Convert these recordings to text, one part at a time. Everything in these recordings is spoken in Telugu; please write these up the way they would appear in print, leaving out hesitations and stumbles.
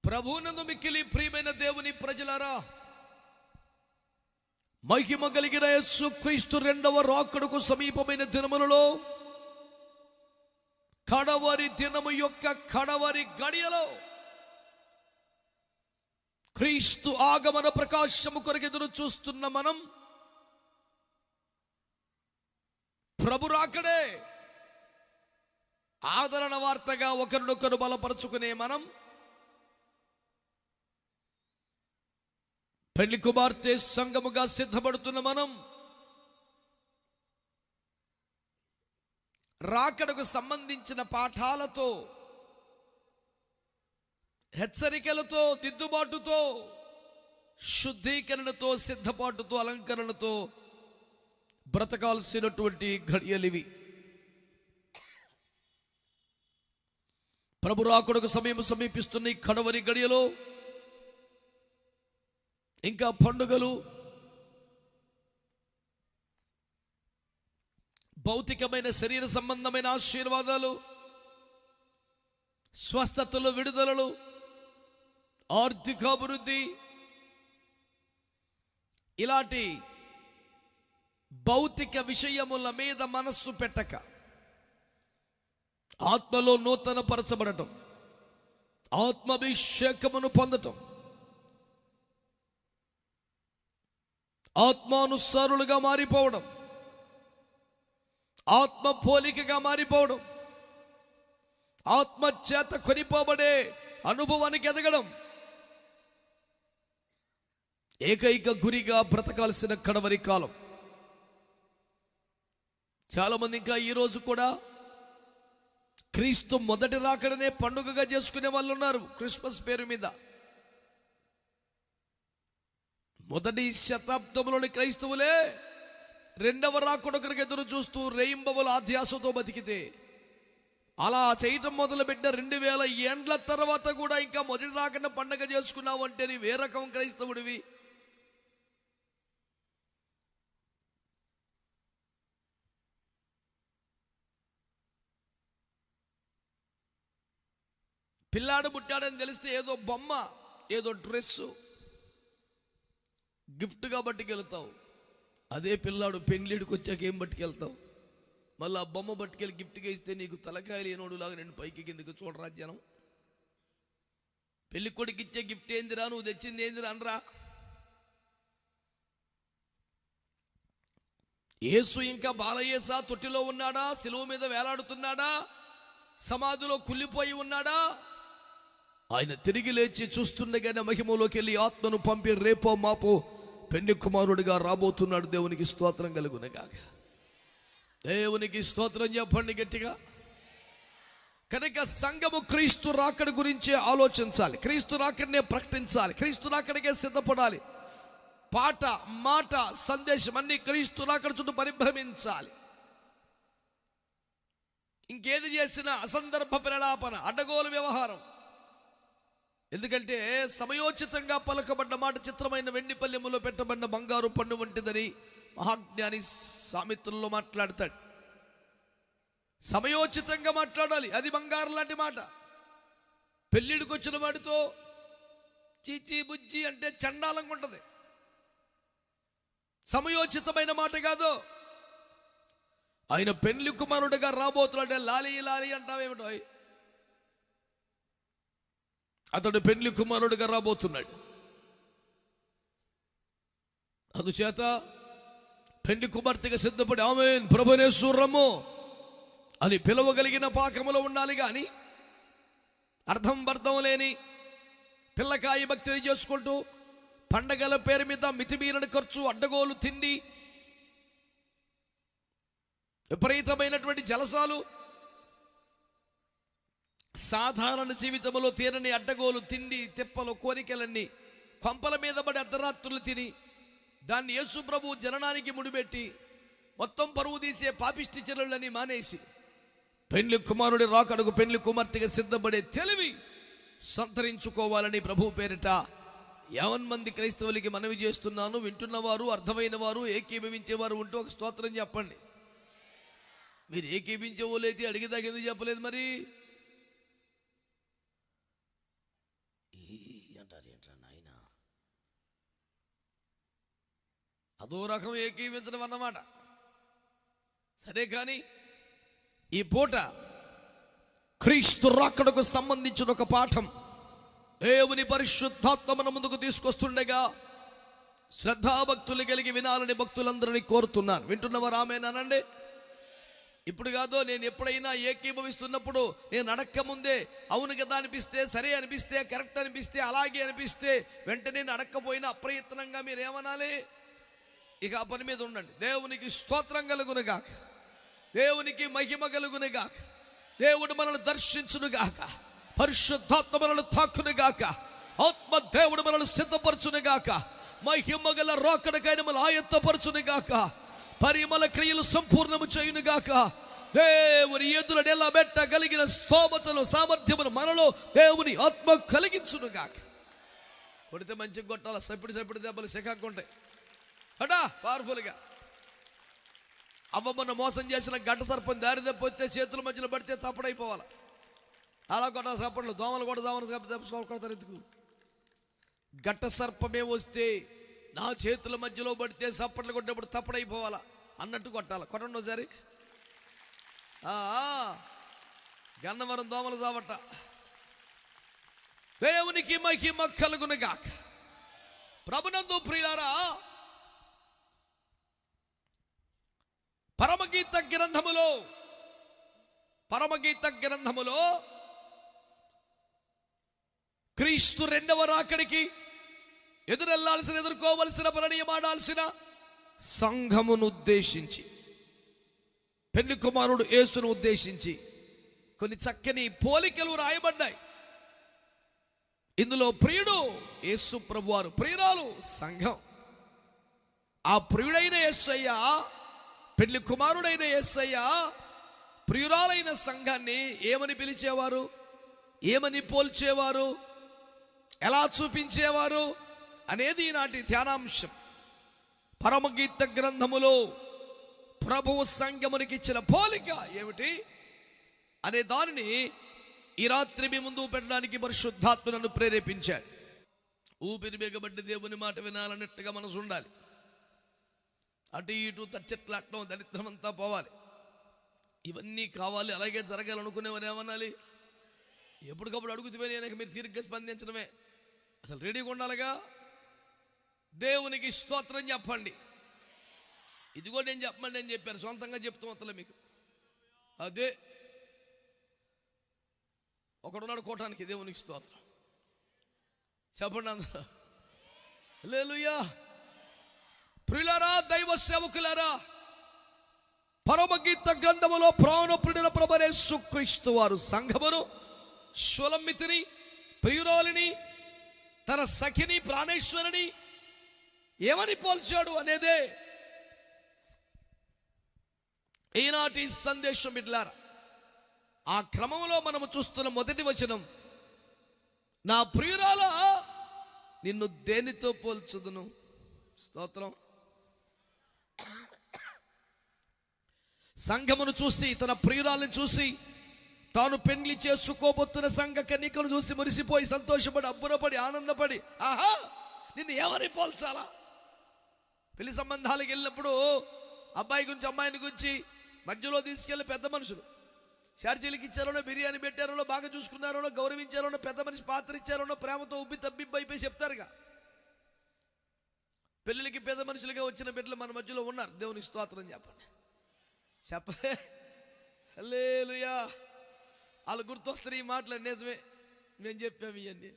ప్రభువునందు మిక్కిలి ప్రియమైన దేవుని ప్రజలారా, మహిమ కలిగిన యేసుక్రీస్తు రెండవ రాకడకు సమీపమైన దినములలో కడవరి దినము యొక్క కడవరి గడియలో క్రీస్తు ఆగమన ప్రకాశము కొరకు ఎదురు చూస్తున్న మనం, ప్రభు రాకడే ఆదరణ వార్తగా ఒకరినొకరు బలపరుచుకునే మనం, పెళ్లి కుమార్తె సంఘముగా సిద్ధపడుతున్న మనం, రాకడకు సంబంధించిన పాఠాలతో, హెచ్చరికలతో, దిద్దుబాటుతో, శుద్ధీకరణతో, సిద్ధపాటుతో, అలంకరణతో బ్రతకాల్సినటువంటి ఘడియలివి. ప్రభు రాకడకు సమయం సమీపిస్తున్న ఈ కడవరి గడియలో ఇంకా పండుగలు, భౌతికమైన శరీర సంబంధమైన ఆశీర్వాదాలు, స్వస్థతలు, విడుదలలు, ఆర్థికాభివృద్ధి, ఇలాంటి భౌతిక విషయముల మీద మనస్సు పెట్టక ఆత్మలో నూతన పరచబడటం, ఆత్మాభిషేకమును పొందటం, ఆత్మానుసారులుగా మారిపోవడం, ఆత్మ పోలికగా మారిపోవడం, ఆత్మ చేత కొనిపోబడే అనుభవానికి ఎదగడం ఏకైక గురిగా బ్రతకాల్సిన కడవరి కాలం. చాలామంది ఇంకా ఈరోజు కూడా క్రీస్తు మొదటి రాకడనే పండుగగా చేసుకునే వాళ్ళు ఉన్నారు. క్రిస్మస్ పేరు మీద మొదటి శతాబ్దంలోని క్రైస్తవులే రెండవ రాకడొకరికి ఎదురు చూస్తూ రేయింబవల ఆధ్యాసతో బతికితే, అలా చేయటం మొదలుపెట్టిన 2000 ఏండ్ల తర్వాత కూడా ఇంకా మొదటి రాకడ పండగ చేసుకున్నావు అంటే నీ ఏ రకం క్రైస్తవుడివి? పిల్లాడు పుట్టాడని తెలిస్తే ఏదో బొమ్మ, ఏదో డ్రెస్సు గిఫ్ట్గా పట్టుకెళ్తావు. అదే పిల్లాడు పెళ్ళిడికి వచ్చాక ఏం పట్టుకెళ్తావు? మళ్ళీ ఆ బొమ్మ పట్టుకెళ్ళి గిఫ్ట్గా ఇస్తే నీకు తలకాయలు ఏనోడులాగా నేను పైకి కిందకి చూడరా జనం. పెళ్లి కొడుకు ఇచ్చే గిఫ్ట్ ఏందిరా, నువ్వు తెచ్చింది ఏందిరా అనరా? యేసు ఇంకా బాలయేసా తొట్టిలో ఉన్నాడా? సిలువ మీద వేలాడుతున్నాడా? సమాధిలో కుళ్ళిపోయి ఉన్నాడా? ఆయన తిరిగి లేచి చూస్తుండగానే మహిమలోకి వెళ్ళి ఆత్మను పంపి రేపో మాపో పెళ్లి కుమారుడిగా రాబోతున్నాడు. దేవునికి స్తోత్రం కలుగునగాక. దేవునికి స్తోత్రం చెప్పండి గట్టిగా. కనుక సంఘము క్రీస్తు రాకడ గురించే ఆలోచించాలి, క్రీస్తు రాకడనే ప్రకటించాలి, క్రీస్తు రాకడికే సిద్ధపడాలి. పాట, మాట, సందేశం అన్ని క్రీస్తు రాకడ చుట్టూ పరిభ్రమించాలి. ఇంకేది చేసినా అసందర్భ ప్రలాపన, అడ్డగోలు వ్యవహారం. ఎందుకంటే సమయోచితంగా పలకబడ్డ మాట చిత్రమైన వెండి పల్లెములో పెట్టబడిన బంగారు పన్ను వంటిదని మహాజ్ఞాని సామెతల్లో మాట్లాడతాడు. సమయోచితంగా మాట్లాడాలి, అది బంగారం లాంటి మాట. పెళ్ళిడికి వచ్చిన వాడితో చీచీ బుజ్జి అంటే చండాలంగా ఉంటుంది. సమయోచితమైన మాట కాదు. ఆయన పెళ్లి కుమారుడిగా రాబోతున్నాడే లాలి లాలి అంటావేమిటో, అతడు పెళ్లి కుమారుడిగా రాబోతున్నాడు. అందుచేత పెళ్లి కుమార్తెగా సిద్ధపడి ఆమేన్ ప్రభునేసు రమ్ము అని పిలవగలిగిన పాకములో ఉండాలి. కానీ అర్థం లేని పిల్లకాయ భక్తిని చేసుకుంటూ పండగల పేరు మీద మితిమీరిన ఖర్చు, అడ్డగోలు తిండి, విపరీతమైనటువంటి జలసాలు, సాధారణ జీవితంలో తీరని అడ్డగోలు తిండి, తిప్పలు, కోరికలన్నీ కొంపల మీద పడి అర్ధరాత్రులు తిని దాన్ని యేసు ప్రభు జననానికి ముడిపెట్టి మొత్తం పరువు తీసే పాపిష్టి చర్యలని మానేసి పెళ్లి కుమారుడి రాకడకు పెళ్లి కుమార్తెగా సిద్ధపడే తెలివి సంతరించుకోవాలని ప్రభు పేరిట 50 మంది క్రైస్తవులకి మనవి చేస్తున్నాను. వింటున్నవారు, అర్థమైన వారు, ఏకీభవించేవారు ఉంటూ ఒక స్తోత్రం చెప్పండి. మీరు ఏకీభించేవాళ్ళైతే అడిగేదాకా ఎందుకు చెప్పలేదు మరి? అంటారు ఏంట్రా నాయన, అదో రకం ఏకీవించడం అన్నమాట. సరే కానీ ఈ పూట క్రీస్తు రాకడకు సంబంధించిన ఒక పాఠం దేవుని పరిశుద్ధాత్మ మన ముందుకు తీసుకొస్తుండగా శ్రద్ధాభక్తులు కలిగి వినాలని భక్తులందరినీ కోరుతున్నాను. వింటున్నవారు ఆమేనండి. ఇప్పుడు కాదు, నేను ఎప్పుడైనా ఏకీభవిస్తున్నప్పుడు నేను అడక్క ముందే అవును కదా అనిపిస్తే, సరే అనిపిస్తే, కరెక్ట్ అనిపిస్తే, అలాగే అనిపిస్తే వెంటనే అడక్కపోయినా అప్రయత్నంగా మీరు ఏమనాలి? ఇక ఆ పని మీద ఉండండి. దేవునికి స్తోత్రం కలుగునుగాక, దేవునికి మహిమ కలుగునుగాక, దేవుడు మనల్ని దర్శించునుగాక, పరిశుద్ధాత్మ మనల్ని తాకునుగాక, ఆత్మ దేవుడు మనల్ని సిద్ధపరచునుగాక, మహిమ గల రాకడకైన మనల్ని ఆయత్తపరచునుగాక, పరిమళ క్రియలు సంపూర్ణము చేయునుగాక. దేవుని ఎదురు నిలబెట్టగలిగిన స్తోమతలు సామర్థ్యములు మనలో దేవుని ఆత్మ కలిగించునుగాక. కొడితే మంచిగా కొట్టాలి, సపిడి దెబ్బలు సికాకుంటాయి అటా పవర్ఫుల్గా. అవ్వమన్న మోసం చేసిన గడ్డ సర్పం దారి తప్పితే చేతుల మధ్యలో పడితే తప్పడైపోవాలి. అలా కొట్టాలి సప్పట్లు. దోమలు కూడా కొడతారు ఎందుకు? గట్ట సర్పమే వస్తే నా చేతుల మధ్యలో పడితే సప్పట్లు కొట్టినప్పుడు తప్పడైపోవాలా అన్నట్టు కొట్టాలి. కొట్టండి ఒకసారి. గన్నవరం దోమలు సావట. దేవునికి మహిమ కలుగునుగాక. ప్రభునందు ప్రియులారా, పరమగీత గ్రంథములో క్రీస్తు రెండవ రాకడికి ఎదుర్కోవలసిన ప్రణయమాడాల్సిన సంఘమును ఉద్దేశించి, పెళ్లి కుమారుడు యేసును ఉద్దేశించి కొన్ని చక్కని పోలికలు రాయబడ్డాయి. ఇందులో ప్రియుడు యేసు ప్రభువారు, ప్రియురాలు సంఘం. ఆ ప్రియుడైన యేసయ్య, పెళ్లి కుమారుడైన యేసయ్య ప్రియురాలైన సంఘాన్ని ఏమని పిలిచేవారు, ఏమని పోల్చేవారు, ఎలా చూపించేవారు అనేది ఈనాటి ధ్యానాంశం. పరమగీత గ్రంథములో ప్రభువు సంఘమునికి ఇచ్చిన పోలిక ఏమిటి అనే దానిని ఈ రాత్రి మీ ముందు పెట్టడానికి పరిశుద్ధాత్మ నన్ను ప్రేరేపించాడు. ఊపిరి బిగబట్టి దేవుని మాట వినాలన్నట్టుగా మనసు ఉండాలి. అటు ఇటు తచ్చెట్లాడటం, దరిద్రం అంతా పోవాలి. ఇవన్నీ కావాలి, అలాగే జరగాలనుకునేవారు ఏమనాలి? ఎప్పటికప్పుడు అడుగుతువే నేను మీరు తీరిగ్గా స్పందించడమే. అసలు రెడీగా ఉండాలిగా. దేవునికి స్తోత్రం చెప్పండి. ఇదిగో నేను చెప్పండి అని చెప్పారు, సొంతంగా చెప్తూ మొత్తం మీకు. అదే ఒకడున్నాడు కోటానికి, దేవునికి స్తోత్రం చెప్పండి అందరూ. హల్లెలూయా. ప్రియులారా, దైవ సేవకులారా, పరమగీత గ్రంథములో ప్రాణప్రియుడైన ప్రభువైన యేసుక్రీస్తు వారు సంఘమును, షులమ్మితిని, ప్రియురాలిని, తన సఖిని ప్రాణేశ్వరిని ఏమని పోల్చాడు అనేదే ఈనాటి సందేశం. బిడ్డలారా, ఆ క్రమంలో మనము చూస్తున్న మొదటి వచనం, నా ప్రియురాల నిన్ను దేనితో పోల్చుదును? స్తోత్రం. సంఘమును చూసి, తన ప్రియురాలను చూసి, తాను పెండ్లి చేసుకోబోతున్న సంఘ కన్యకను చూసి మురిసిపోయి సంతోషపడి అబ్బురపడి ఆనందపడి, ఆహా నిన్ను ఏమని పోల్చాలా? పెళ్లి సంబంధాలకు వెళ్ళినప్పుడు అబ్బాయి గురించి అమ్మాయిని గురించి మధ్యలో తీసుకెళ్ళి పెద్ద మనుషులు చార్జీలకి ఇచ్చారోనో, బిర్యానీ పెట్టారోనో, బాగా చూసుకున్నారోనో, గౌరవించారోనో, పెద్ద మనిషి పాత్ర ఇచ్చారోనో, ప్రేమతో ఉబ్బి తబ్బిబ్బి అయిపోయి చెప్తారుగా. పెళ్ళికి పెద్ద మనుషులుగా వచ్చిన బిడ్డలు మన మధ్యలో ఉన్నారు. దేవునికి స్తోత్రం చెప్పండి. చెప్పలే? హల్లెలూయా. వాళ్ళు గుర్తొస్తారు ఈ మాటలు. నిజమే, మేము చెప్పాము ఇవన్నీ.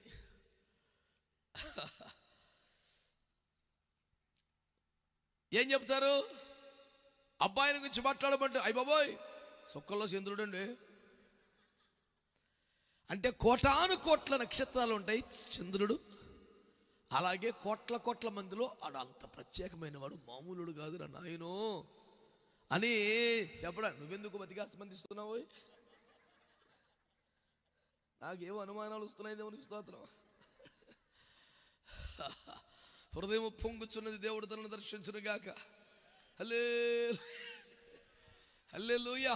ఏం చెప్తారు? అబ్బాయిని గురించి మాట్లాడమంటే అయ్య బాబోయ్ సుక్కల్లో చంద్రుడు అండి అంటే కోటాను కోట్ల నక్షత్రాలు ఉంటాయి చంద్రుడు. అలాగే కోట్ల మందిలో ఆడు అంత ప్రత్యేకమైన వాడు, మామూలుడు కాదు నా నాయనో అని చెప్పడా. నువ్వెందుకు బతికాస్త స్పందిస్తున్నావు? నాకేమో అనుమానాలు వస్తున్నాయి. దేవునికి స్తోత్రం. హృదయం పొంగుచున్నది, దేవుడు తనను దర్శించునుగాక. హల్లెలూయా.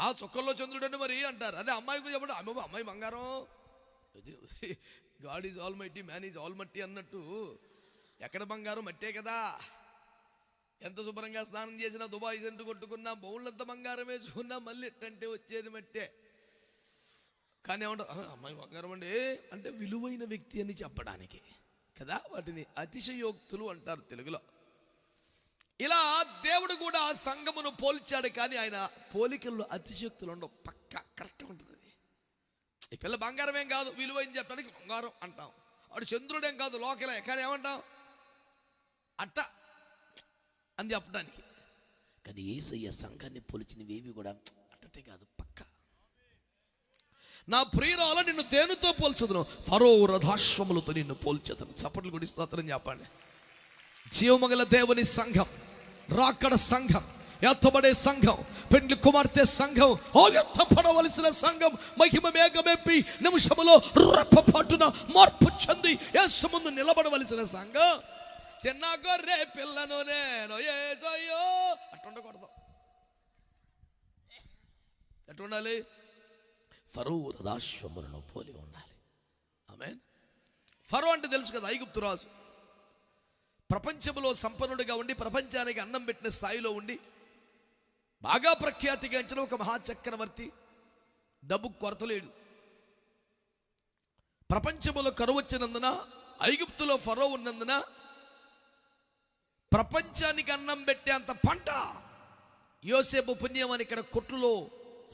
ఆ చుక్కల్లో చంద్రుడు అని మరి అంటారు. అదే అమ్మాయి గురించి చెప్పండి, అమ్మాయి బంగారం, God is all mighty, man is all మట్టి అన్నట్టు ఎక్కడ బంగారం మట్టే కదా. ఎంత శుభ్రంగా స్నానం చేసినా, దుబాయ్ సెంటు కొట్టుకున్నా, బౌళ్ళంత బంగారం వేసుకున్నా మళ్ళీ ఎట్టంటే వచ్చేది మట్టే. కానీ ఏమంటారు, అమ్మాయి బంగారం అండి అంటే విలువైన వ్యక్తి అని చెప్పడానికి కదా. వాటిని అతిశయోక్తులు అంటారు తెలుగులో. ఇలా దేవుడు కూడా ఆ సంఘమును పోల్చాడు, కానీ ఆయన పోలికల్లో అతిశయోక్తులు ఉండవు, పక్క కరెక్ట్గా ఉంటుంది. ఈ పిల్ల బంగారం ఏం కాదు, విలువైన చెప్పడానికి బంగారం అంటాం. వాడు చంద్రుడేం కాదు, లోకలే, కానీ ఏమంటాం అట్ట అని చెప్పడానికి. కానీ యేసయ్య సంఘాన్ని పోల్చినవేవి కూడా అట్టటే కాదు, పక్క. నా ప్రియురాలు నిన్ను తేనెతో పోల్చదును, ఫరో రథాశ్వములతో నిన్ను పోల్చదును. చప్పట్లు కొడి స్తోత్రం చెప్పండి. జీవమగల దేవుని సంఘం, రాకడ సంఘం, ఎత్తబడే సంఘం, పెండ్లి కుమార్తె సంఘం, ఎత్తపడవలసిన సంఘం, మహిమ మేఘమెప్పి నిమిషములో రెప్పపాటున మార్పు చెంది యేసు ముందు నిలబడవలసిన సంఘం. చిన్న గొర్రె పిల్లను నేను యేసయ్యో అట్టుండకూడదు. ఎట్టుండాలి? ఫరో రథాశ్వములను పోలి ఉండాలి. ఆమేన్. ఫరో అంటే తెలుసు కదా, ఐగుప్తు రాజు. ప్రపంచంలో సంపన్నుడిగా ఉండి, ప్రపంచానికి అన్నం పెట్టిన స్థాయిలో ఉండి, బాగా ప్రఖ్యాతిగాంచిన ఒక మహాచక్రవర్తి. డబ్బుకు కొరత లేదు. ప్రపంచంలో కరువు వచ్చినందున, ఐగుప్తులో ఫరో ఉన్నందున ప్రపంచానికి అన్నం పెట్టే అంత పంట యోసేపు పుణ్యం అని ఇక్కడ కొట్టులో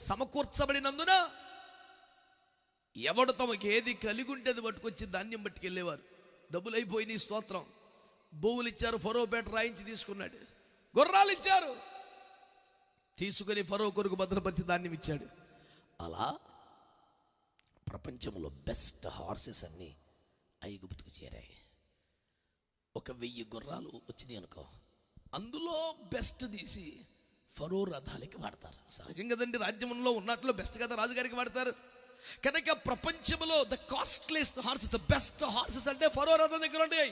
సమకూర్చబడినందున ఎవడు తమకి ఏది కలిగి ఉంటే అది పట్టుకొచ్చి ధాన్యం పట్టుకెళ్ళేవారు. డబ్బులు అయిపోయినాయి, స్తోత్రం. భూములు ఇచ్చారు, ఫరో పేట రాయించి తీసుకున్నాడు. గుర్రాలు ఇచ్చారు, తీసుకుని ఫరో కొరకు భద్రపరిచి ధాన్యం ఇచ్చాడు. అలా ప్రపంచంలో బెస్ట్ హార్సెస్ అన్నీ ఐగుప్తుకు చేరాయి. 1000 గుర్రాలు వచ్చినాయి అనుకో, అందులో బెస్ట్ తీసి ఫరో రథాలకి వాడతారు. సహజం కదండి, రాజ్యంలో ఉన్నట్లో బెస్ట్ కదా రాజుగారికి వాడతారు. కనుక ప్రపంచంలో the costliest horses, the best horses అంటే ఫరో రథం దగ్గర ఉంటాయి.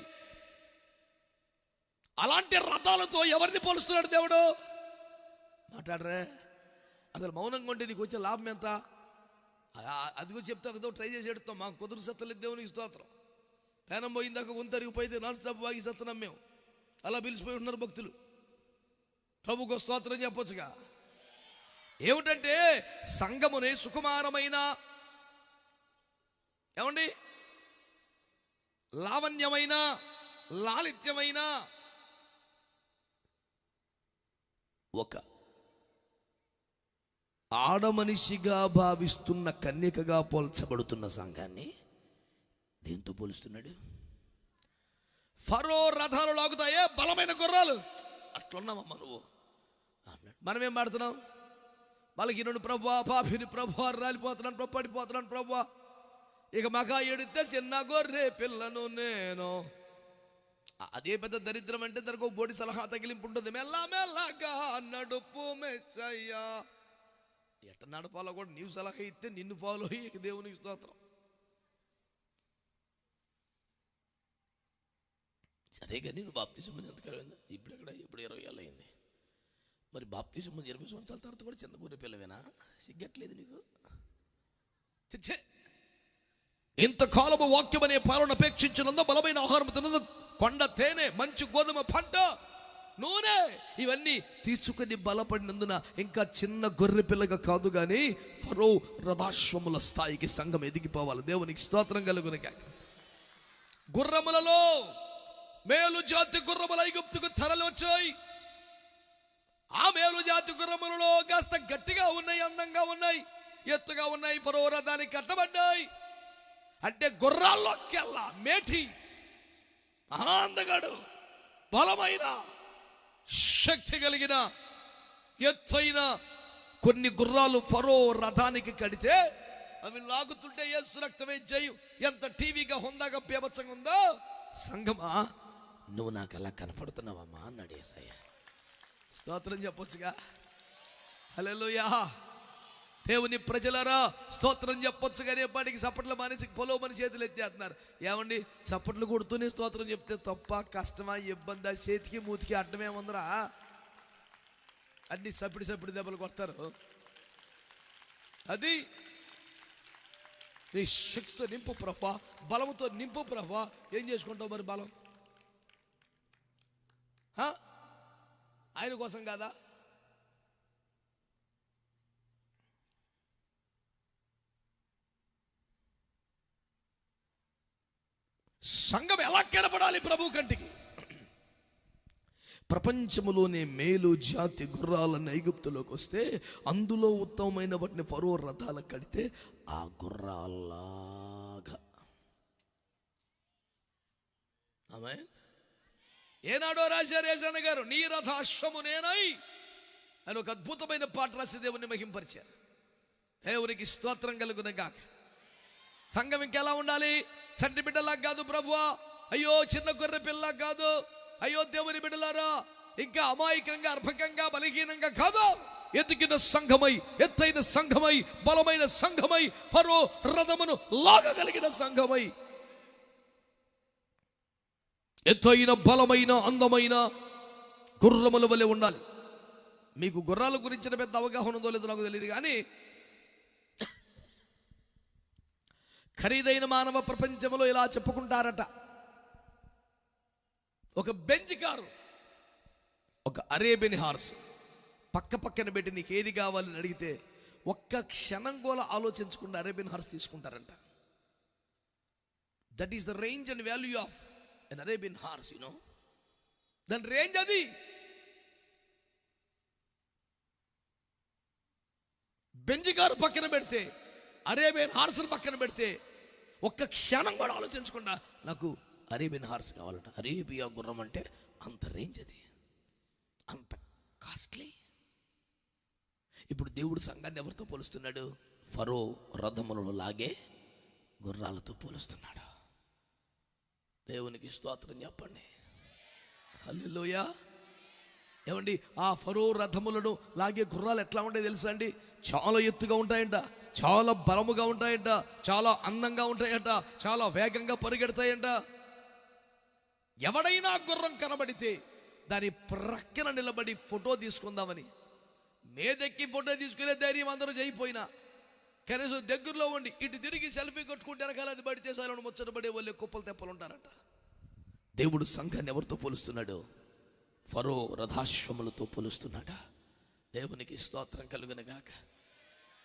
అలాంటి రథాలతో ఎవరిని పోలుస్తున్నాడు దేవుడు? మాట్లాడరే, అసలు మౌనంగా ఉంటే నీకు వచ్చే లాభం ఎంత? అది కూడా చెప్తా కదా, ట్రై చేసి ఎడుతాం. మాకు కుదురు సత్తలేదు, దేవునికి స్తోత్రం. పేనం పోయిందాక గుంతరిగిపోయితే నాన్ స్టాప్ వాగి సత్తనం మేము. అలా పిలిచిపోయి ఉన్నారు భక్తులు. ప్రభుకు స్తోత్రం చెప్పొచ్చుగా. ఏమిటంటే సంఘమునే సుకుమారమైన, ఏమండి, లావణ్యమైన, లాలిత్యమైన ఒక ఆడమనిషిగా భావిస్తున్న కన్యకగా పోల్చబడుతున్న సంఘాన్ని దేంతో పోలుస్తున్నాడు? ఫరో రథాలు లాగుతాయే బలమైన గుర్రాలు, అట్లున్నామమ్మా నువ్వు అన్నాడు. మనమేం మాడుతున్నాం? వాళ్ళకి రెండు ప్రభువా, పాపిని ప్రభువా, రాలిపోతున్నాను ప్రభు, పడిపోతున్నాను ప్రభువా, ఇక మగా ఎడితే చిన్న గొర్రె పిల్లను నేను. అదే పెద్ద దరిద్రం అంటే దానికి ఒక బోడి సలహా తగిలింపు ఉంటుంది. మెల్ల మెల్లగా నడుపు మెచ్చయ్యా. ఎట్ట నడపాలో కూడా నీవు సలహా ఇస్తే నిన్ను ఫాలో అయ్యి దేవునికి స్తోత్రం. సరే కానీ నువ్వు బాప్తిసం ముందు ఎంతకాలం? ఇప్పుడు 20 ఏళ్ళు అయింది. మరి బాప్తిసం ముందు 20 సంవత్సరాల తర్వాత కూడా చిన్న గొర్రె పిల్లవేనా? సిగ్గట్లేదు నీకు? చిచ్చే, ఇంతకాలము వాక్యం అనే పాలన అపేక్షించినందు, బలమైన ఆహారం తినందు, కొండ తేనె, మంచి గోధుమ పంట, నూనె, ఇవన్నీ తీసుకుని బలపడినందున ఇంకా చిన్న గొర్రె పిల్లగా కాదు కానీ ఫరో రథాశ్వముల స్థాయికి సంఘం ఎదిగిపోవాలి. దేవునికి స్తోత్రం కలుగునుగాక. గుర్రములలో మేలు జాతి గుర్రములు ఐగుప్తుకు తరలి వచ్చాయి. ఆ మేలు జాతి గుర్రములలో కాస్త గట్టిగా ఉన్నాయి, అందంగా ఉన్నాయి, ఎత్తుగా ఉన్నాయి, ఫరో రథానికి కట్టబడ్డాయి. అంటే గుర్రాల్లోకెల్లా మేటి, మహాందగాడు, బలమైన, శక్తి కలిగిన, ఎత్తైన కొన్ని గుర్రాలు ఫరో రథానికి కడితే అవి లాగుతుంటే యేసు రక్తమే జయం. ఎంత టీవీగా హుందాగా బీభత్సంగా ఉందో. సంఘమా, నువ్వు నాకు అలా కనపడుతున్నావమ్మా అన్నాడు యేసయ్య. స్తోత్రం చెప్పొచ్చుగా. హల్లెలూయా. దేవుని ప్రజలారా స్తోత్రం చెప్పొచ్చు కానీ ఎప్పటికి చప్పట్లు మానేసి పొలో మన చేతులు ఎత్తేస్తున్నారు. ఏమండి, చప్పట్లు కొడుతూనే స్తోత్రం చెప్తే తప్ప, కష్టమా, ఇబ్బందా? చేతికి మూతికి అడ్డమేముందరా? అన్ని సపిడి దెబ్బలు కొడతారు. అది నీ శక్తితో నింపు ప్రభా, బలముతో నింపు ప్రభా. ఏం చేసుకుంటావు మరి బలం? ఆయన కోసం కాదా? సంఘం ఎలా కనపడాలి ప్రభు కంటికి? ప్రపంచములోనే మేలు జాతి గుర్రాలను ఐగుప్తులోకి వస్తే అందులో ఉత్తమమైన వాటిని ఫరో రథాలకు కడితే ఆ గుర్రాల్లాగా. ఆమె ఏనాడో రాశారు యేసన్న గారు, నీ రథాశ్వము నేనై అని ఒక అద్భుతమైన పాట రాసి దేవుని మహింపరిచారు. దేవునికి స్తోత్రం కలుగునగాక. సంఘం ఇంకెలా ఉండాలి? చంటి బిడ్డలా కాదు ప్రభువా, అయ్యో చిన్న గొర్రె పిల్ల కాదు, అయ్యో దేవుని బిడ్డలారా ఇంకా అమాయకంగా అర్భకంగా బలహీనంగా కాదు, ఎదిగిన సంఘమై, ఎత్తైన సంఘమై, బలమైన సంఘమై, ఫరో రథమును లాగగలిగిన సంఘమై, ఎత్తైన బలమైన అందమైన గుర్రముల వలె ఉండాలి. మీకు గుర్రాల గురించిన పెద్ద అవగాహన ఉందో లేదో నాకు తెలియదు, కానీ ఖరీదైన మానవ ప్రపంచంలో ఇలా చెప్పుకుంటారట. ఒక బెంజ్ కారు, ఒక అరేబియన్ హార్స్ పక్క పక్కన పెట్టి నీకు ఏది కావాలని అడిగితే ఒక్క క్షణం కూడా ఆలోచించకుండా అరేబియన్ హార్స్ తీసుకుంటారంట. That is the range and value of an Arabian horse. You know దాని రేంజ్ అది. బెంజ్ కారు పక్కన పెడితే, అరేబియన్ హార్స్ పక్కన పెడితే ఒక్క క్షణం కూడా ఆలోచించకుండా నాకు అరేబియన్ హార్స్ కావాలట. అరేబియా గుర్రం అంటే అంత రేంజ్, అది అంత కాస్ట్లీ. ఇప్పుడు దేవుడు సంఘాన్ని ఎవరితో పోలుస్తున్నాడు? ఫరో రథములను లాగే గుర్రాలతో పోలుస్తున్నాడు. దేవునికి స్తోత్రం చెప్పండి. హల్లెలూయా. ఏమండి, ఆ ఫరో రథములను లాగే గుర్రాలు ఎట్లా ఉంటాయి తెలుసా అండి? చాలా ఎత్తుగా ఉంటాయంట, చాలా బలముగా ఉంటాయంట, చాలా అందంగా ఉంటాయంట, చాలా వేగంగా పరిగెడతాయంట. ఎవడైనా గుర్రం కనబడితే దాని ప్రక్కన నిలబడి ఫోటో తీసుకుందామని, మేదెక్కి ఫోటో తీసుకునే ధైర్యం అందరూ చేయిపోయినా కనీసం దగ్గరలో ఉండి ఇటు తిరిగి సెల్ఫీ కొట్టుకుంటే వెనకాల అది పడితే సార్ ముచ్చటపడే వాళ్ళే కుప్పలు తెప్పలు ఉంటారట. దేవుడు సంఘాన్ని ఎవరితో పోలుస్తున్నాడు? ఫరో రథాశ్వములతో పోలుస్తున్నాడా? దేవునికి స్తోత్రం కలుగునగాక.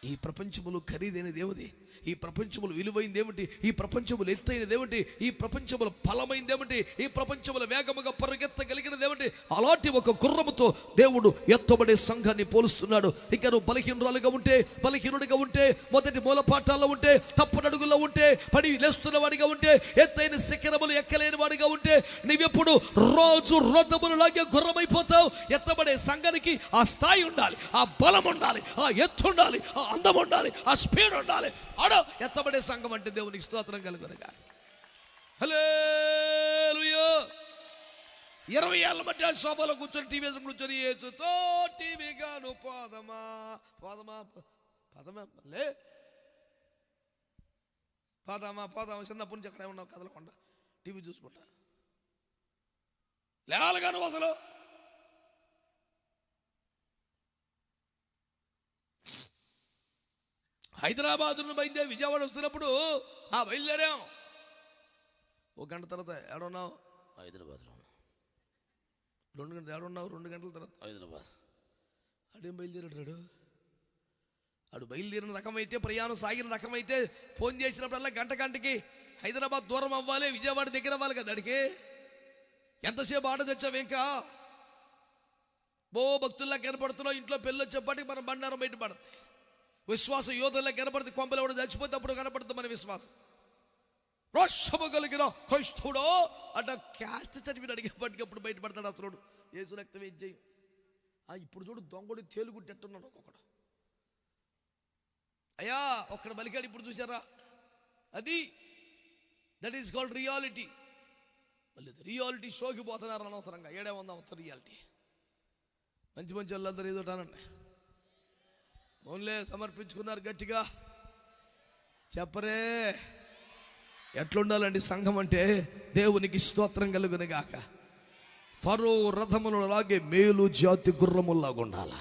ఈ ప్రపంచములు ఖరీదైనది ఏమిటి? ఈ ప్రపంచములు విలువైనది ఏమిటి? ఈ ప్రపంచములు ఎత్తైనది ఏమిటి? ఈ ప్రపంచములు బలమైనది ఏమిటి? ఈ ప్రపంచములు వేగముగా పరిగెత్తగలిగినది ఏమిటి? అలాంటి ఒక గుర్రముతో దేవుడు ఎత్తబడే సంఘాన్ని పోలుస్తున్నాడు. ఇక నువ్వు బలహీనురాలుగా ఉంటే, బలహీనుడిగా ఉంటే, మొదటి మూలపాఠాల్లో ఉంటే, తప్పనడుగుల్లో ఉంటే, పడి లేస్తున్న వాడిగా ఉంటే, ఎత్తైన శిఖరములు ఎక్కలేని వాడిగా ఉంటే, నీవెప్పుడు రోజు రథములు లాగే గుర్రమైపోతావు. ఎత్తబడే సంఘానికి ఆ స్థాయి ఉండాలి, ఆ బలం ఉండాలి, ఆ ఎత్తు ఉండాలి, ఆ అందం ఉండాలి, ఆ స్పీడ్ ఉండాలి. ఆడో ఎత్తబడే సంఘం అంటే దేవునికి స్తోత్రం కలుగునగా. హల్లెలూయా. 20 ఏళ్ళ మధ్య సోఫాలో కూర్చొని టీవీ కూర్చొని యేసుతో టీవీ గాను పోదమా పోదమా పోదమా లే పోదామా పోదామా చిన్నప్పటి నుంచి ఎక్కడ ఉన్నావు కదలకుండా టీవీ చూసుకుంటా లేవాలిగాను అసలు. హైదరాబాద్ నుండి బయలుదేరి విజయవాడ వస్తున్నప్పుడు బయలుదేరాం. 1 గంట తర్వాత ఏడున్నావు? హైదరాబాద్లో. 2 గంటలు ఏడున్నావు? 2 గంటల తర్వాత హైదరాబాద్. అడేం బయలుదేరాడు? అడు బయలుదేరిన రకమైతే, ప్రయాణం సాగిన రకమైతే ఫోన్ చేసినప్పుడల్లా గంటకి హైదరాబాద్ దూరం అవ్వాలి, విజయవాడ దగ్గర అవ్వాలి కదా. అడిగి ఎంతసేపు ఆడ తెచ్చావు? ఇంకా భక్తుల్లా కనపడుతున్నావు. ఇంట్లో పెళ్ళి వచ్చేప్పటికి మనం బండారం బయట పడుతుంది. విశ్వాస యోధుల్లా కనపడుతుంది. కొంపలు ఎవడు చచ్చిపోతే అప్పుడు కనపడుతుంది మన విశ్వాసం. రోషము కలిగిన క్రైస్తవుడో అట క్యాస్ట్ సర్టిఫికేట్ అడిగేప్పటికి అప్పుడు బయటపడతాడు అసలు. యేసు రక్తం ఏం చేయి. ఇప్పుడు చూడు దొంగడు తేలుగుట్టెట్టున్నాడు ఒక్కొక్కడు. అయ్యా ఒక్కడ బలికాడు ఇప్పుడు చూసారా? అది దట్ ఈస్ కాల్డ్ రియాలిటీ. మళ్ళీ రియాలిటీ షోకి పోతున్నారు అనవసరంగా. ఏడే ఉందాం మొత్తం రియాలిటీ. మంచి మంచి వాళ్ళందరూ ఏదోటానండి ఓన్లే సమర్పించుకున్నారు గట్టిగా చెప్పరే. ఎట్లుండాలండి సంఘం అంటే? దేవునికి స్తోత్రం కలుగునగాక. ఫరో రథములను లాగే మేలు జాతి గుర్రముల్లాగా ఉండాల.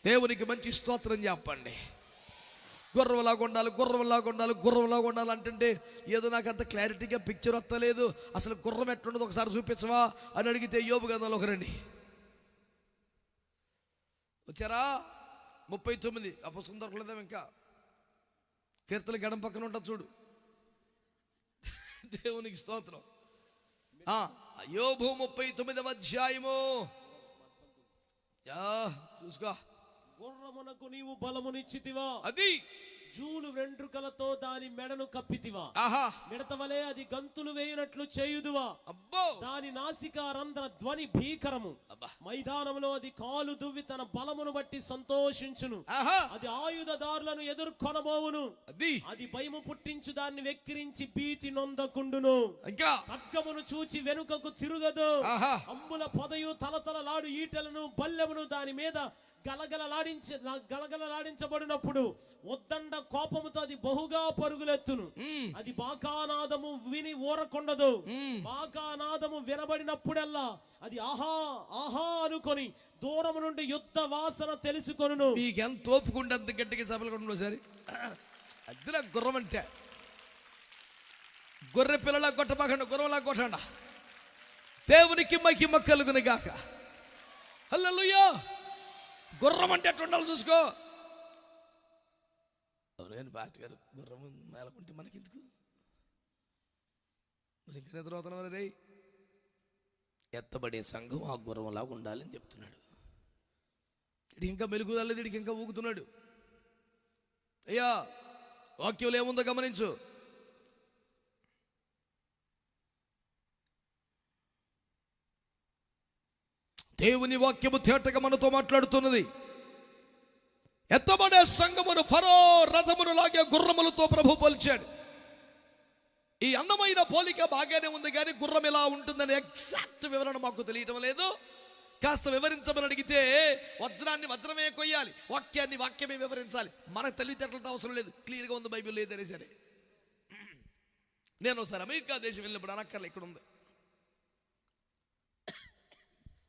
దేవునికి మంచి స్తోత్రం చెప్పండి. గుర్రంలాగా ఉండాలి, గుర్రంలాగా ఉండాలి, గుర్రంలాగా ఉండాలి అంటుంటే ఏదో నాకు అంత క్లారిటీగా పిక్చర్ వస్తలేదు. అసలు గుర్రం ఎట్లుండదు ఒకసారి చూపించవా అని అడిగితే యోబు గ్రంథంలో ఒకరండి వచ్చారా. 39 ఆ పుస్తకం దొరకలేదా ఇంకా? కీర్తన గడం పక్కన ఉంటుంది చూడు. దేవునికి స్తోత్రం. యోబు 39వ అధ్యాయము చూసుకో. గుర్రమునకు నీవు బలమునిచ్చితివా, అది జూలు వెంట్రుకలతో దాని మెడను కప్పితివా. మిడత వలె అది గంతులు వేయునట్లు చేయుదువా. అబ్బో, దాని నాసికా రంధ్ర ధ్వని భీకరము. మైదానంలో అది కాలు దువ్వి తన బలమును బట్టి సంతోషించును. అది ఆయుధదారులను ఎదుర్కొనబోవును. అది భయము పుట్టించు దాన్ని వెక్కిరించి భీతి నొందకుండును. ఇంకా ఖడ్గమును చూచి వెనుకకు తిరుగదు. అంబుల పొదయు తలతలలాడు ఈటలను బల్లెమును దాని మీద గలగలలాడించబడినప్పుడు ఉద్దండ కోపముతో అది బహుగా పరుగులెత్తును. అది బాకానాదము విని ఊరకొండదు. బాకానాదము వినబడినప్పుడల్లా అది ఆహా ఆహా అనుకొని దూరము నుండి యుద్ధ వాసన తెలుసుకొనును. మీకు ఎంత ఓపుకుంటే అంత గట్టిగా సభలు కొను. సరే, అదిలా గుర్రం అంటే గొర్రె పిల్లలా కొట్టబాకండి, గుర్రంలా కొట్టండి. దేవునికి మహిమ కలుగును గాక. హల్లెలూయా. గుర్రం అంటే ఎట్లా ఉండాలి చూసుకో. ఎవరైనా పాస్టర్ గారు గుర్రం మేలకుంటే మనకెందుకు, మరి ఇంకా నిద్రపోతున్నావు రే. ఎత్తబడే సంఘం ఆ గుర్రంలాగా ఉండాలని చెప్తున్నాడు. ఇది ఇంకా మెలుగు రాలేదు, ఇడికి ఇంకా ఊగుతున్నాడు. అయ్యా వాక్యంలో ఏముందో గమనించు. దేవుని వాక్యము తేటగా మనతో మాట్లాడుతున్నది. ఎత్తబడే సంఘమును ఫరో రథమును లాగే గుర్రములతో ప్రభు పోల్చాడు. ఈ అందమైన పోలిక బాగానే ఉంది, కానీ గుర్రం ఎలా ఉంటుందని ఎగ్జాక్ట్ వివరణ మాకు తెలియటం లేదు. కాస్త వివరించమని అడిగితే వజ్రాన్ని వజ్రమే కొయ్యాలి, వాక్యాన్ని వాక్యమే వివరించాలి. మనకు తెలివితేటలతో అవసరం లేదు, క్లియర్గా ఉంది బైబిల్ లేదనే సరే. నేను ఒకసారి అమెరికా దేశం వెళ్ళినప్పుడు అనక్కర్లే, ఇక్కడ ఉంది.